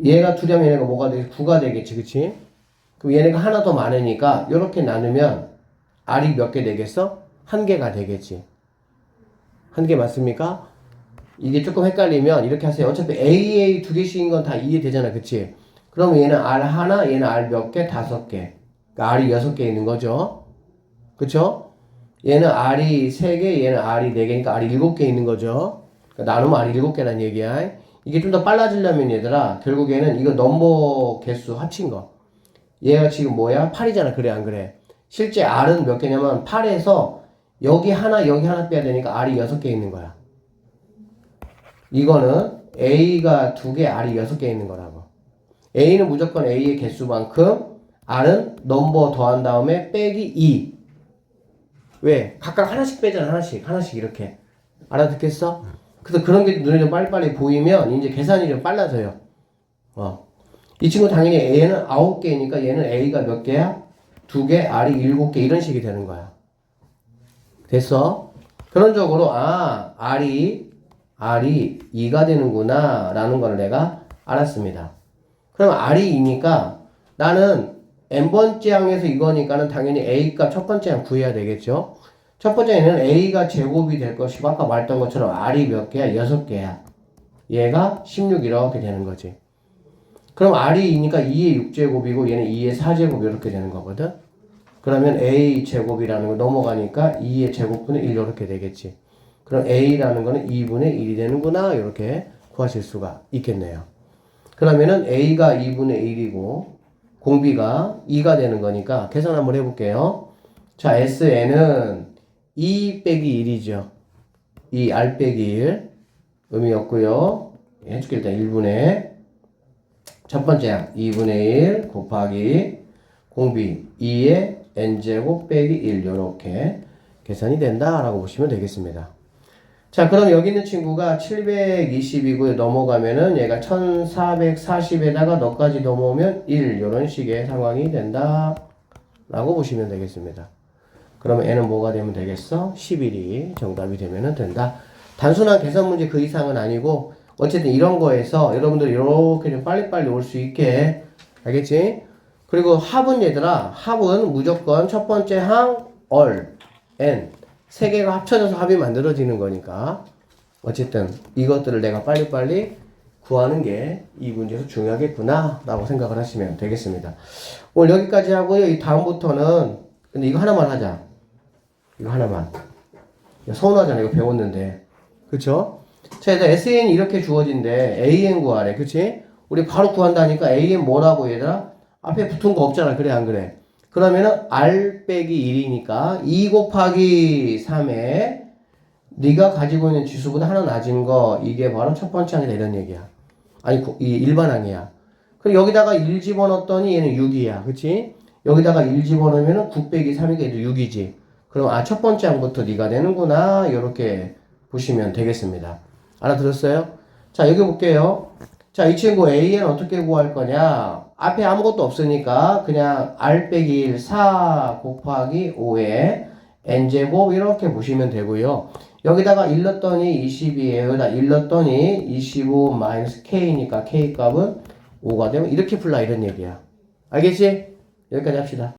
얘가 2려면 얘네가 뭐가 되겠지? 9가 되겠지. 그치? 그럼 얘네가 하나 더 많으니까 이렇게 나누면 R이 몇 개 되겠어? 1개가 되겠지. 1개 맞습니까? 이게 조금 헷갈리면 이렇게 하세요. 어차피 AA 2개씩인 건 다 이해되잖아. 그치? 그러면 얘는 R 하나, 얘는 R 몇 개? 5개. 그러니까 R이 6개 있는 거죠. 그쵸? 얘는 R이 3개, 얘는 R이 4개니까 R이 7개 있는 거죠. 그러니까 나누면 R이 7개란 얘기야. 이게 좀 더 빨라지려면 얘들아, 결국에는 이거 넘버 개수 합친 거. 얘가 지금 뭐야? 8이잖아. 그래, 안 그래? 실제 R은 몇 개냐면 8에서 여기 하나 빼야 되니까 R이 6개 있는 거야. 이거는 A가 2개, R이 6개 있는 거라고. A는 무조건 A의 개수만큼, R은 넘버 더한 다음에 빼기 2. 왜? 각각 하나씩 빼잖아. 하나씩 이렇게. 알아듣겠어? 그래서 그런 게 눈에 좀 빨리빨리 보이면 이제 계산이 좀 빨라져요. 이 친구 당연히 A는 9개니까 얘는 A가 몇 개야? 2개, R이 7개 이런 식이 되는 거야. 됐어? 결론적으로 R이 2가 되는구나 라는 걸 내가 알았습니다. 그럼 R이 2니까 나는 n번째 항에서 이거니까는 당연히 A 값 첫 번째 항 구해야 되겠죠? 첫 번째는 A가 제곱이 될 것이고 아까 말했던 것처럼 R이 몇 개야? 6개야. 얘가 16 이렇게 되는 거지. 그럼 R이 2니까 2의 6제곱이고 얘는 2의 4제곱 이렇게 되는 거거든. 그러면 A 제곱이라는 거 넘어가니까 2의 제곱분의 1 이렇게 되겠지. 그럼 A라는 거는 2분의 1이 되는구나 이렇게 구하실 수가 있겠네요. 그러면은 A가 2분의 1이고 공비가 2가 되는 거니까 계산 한번 해볼게요. 자, SN은 2 빼기 1이죠. 2R 빼기 1 의미 없고요. 해줄게. 일단 1분의 첫 번째 항 2분의 1 곱하기 공비 2의 n제곱 빼기 1 이렇게 계산이 된다라고 보시면 되겠습니다. 자, 그럼 여기 있는 친구가 720이고요. 넘어가면은 얘가 1440에다가 너까지 넘어오면 1 이런 식의 상황이 된다 라고 보시면 되겠습니다. 그러면 n은 뭐가 되면 되겠어? 11이 정답이 되면 된다. 단순한 계산 문제 그 이상은 아니고 어쨌든 이런 거에서 여러분들 이렇게 좀 빨리빨리 올 수 있게 알겠지? 그리고 합은 얘들아, 합은 무조건 첫 번째 항, n 세 개가 합쳐져서 합이 만들어지는 거니까 어쨌든 이것들을 내가 빨리빨리 구하는 게 이 문제에서 중요하겠구나 라고 생각을 하시면 되겠습니다. 오늘 여기까지 하고요. 이 다음부터는 근데 이거 하나만 하자. 이거 하나만. 서운하잖아. 이거 배웠는데. 그쵸? 자, 일단 SN이 이렇게 주어진대. AN 구하래. 그치? 우리 바로 구한다니까 AN 뭐라고 얘들아? 앞에 붙은 거 없잖아. 그래, 안 그래? 그러면은 R 빼기 1이니까 2 곱하기 3에 네가 가지고 있는 지수보다 하나 낮은 거 이게 바로 첫 번째 항이다 이런 얘기야. 아니 이 일반항이야. 그럼 여기다가 1 집어넣었더니 얘는 6이야. 그치? 여기다가 1 집어넣으면은 9 빼기 3이니까 얘도 6이지. 그럼 첫 번째 항부터 네가 되는구나 이렇게 보시면 되겠습니다. 알아들었어요? 자, 여기 볼게요. 자, 이 친구 AN 어떻게 구할 거냐? 앞에 아무것도 없으니까 그냥 R 빼기 1, 4 곱하기 5에 N제곱 이렇게 보시면 되고요. 여기다가 1 넣었더니 20이에요. 여기다 1 넣었더니 25 마이너스 K니까 K 값은 5가 되면 이렇게 풀라 이런 얘기야. 알겠지? 여기까지 합시다.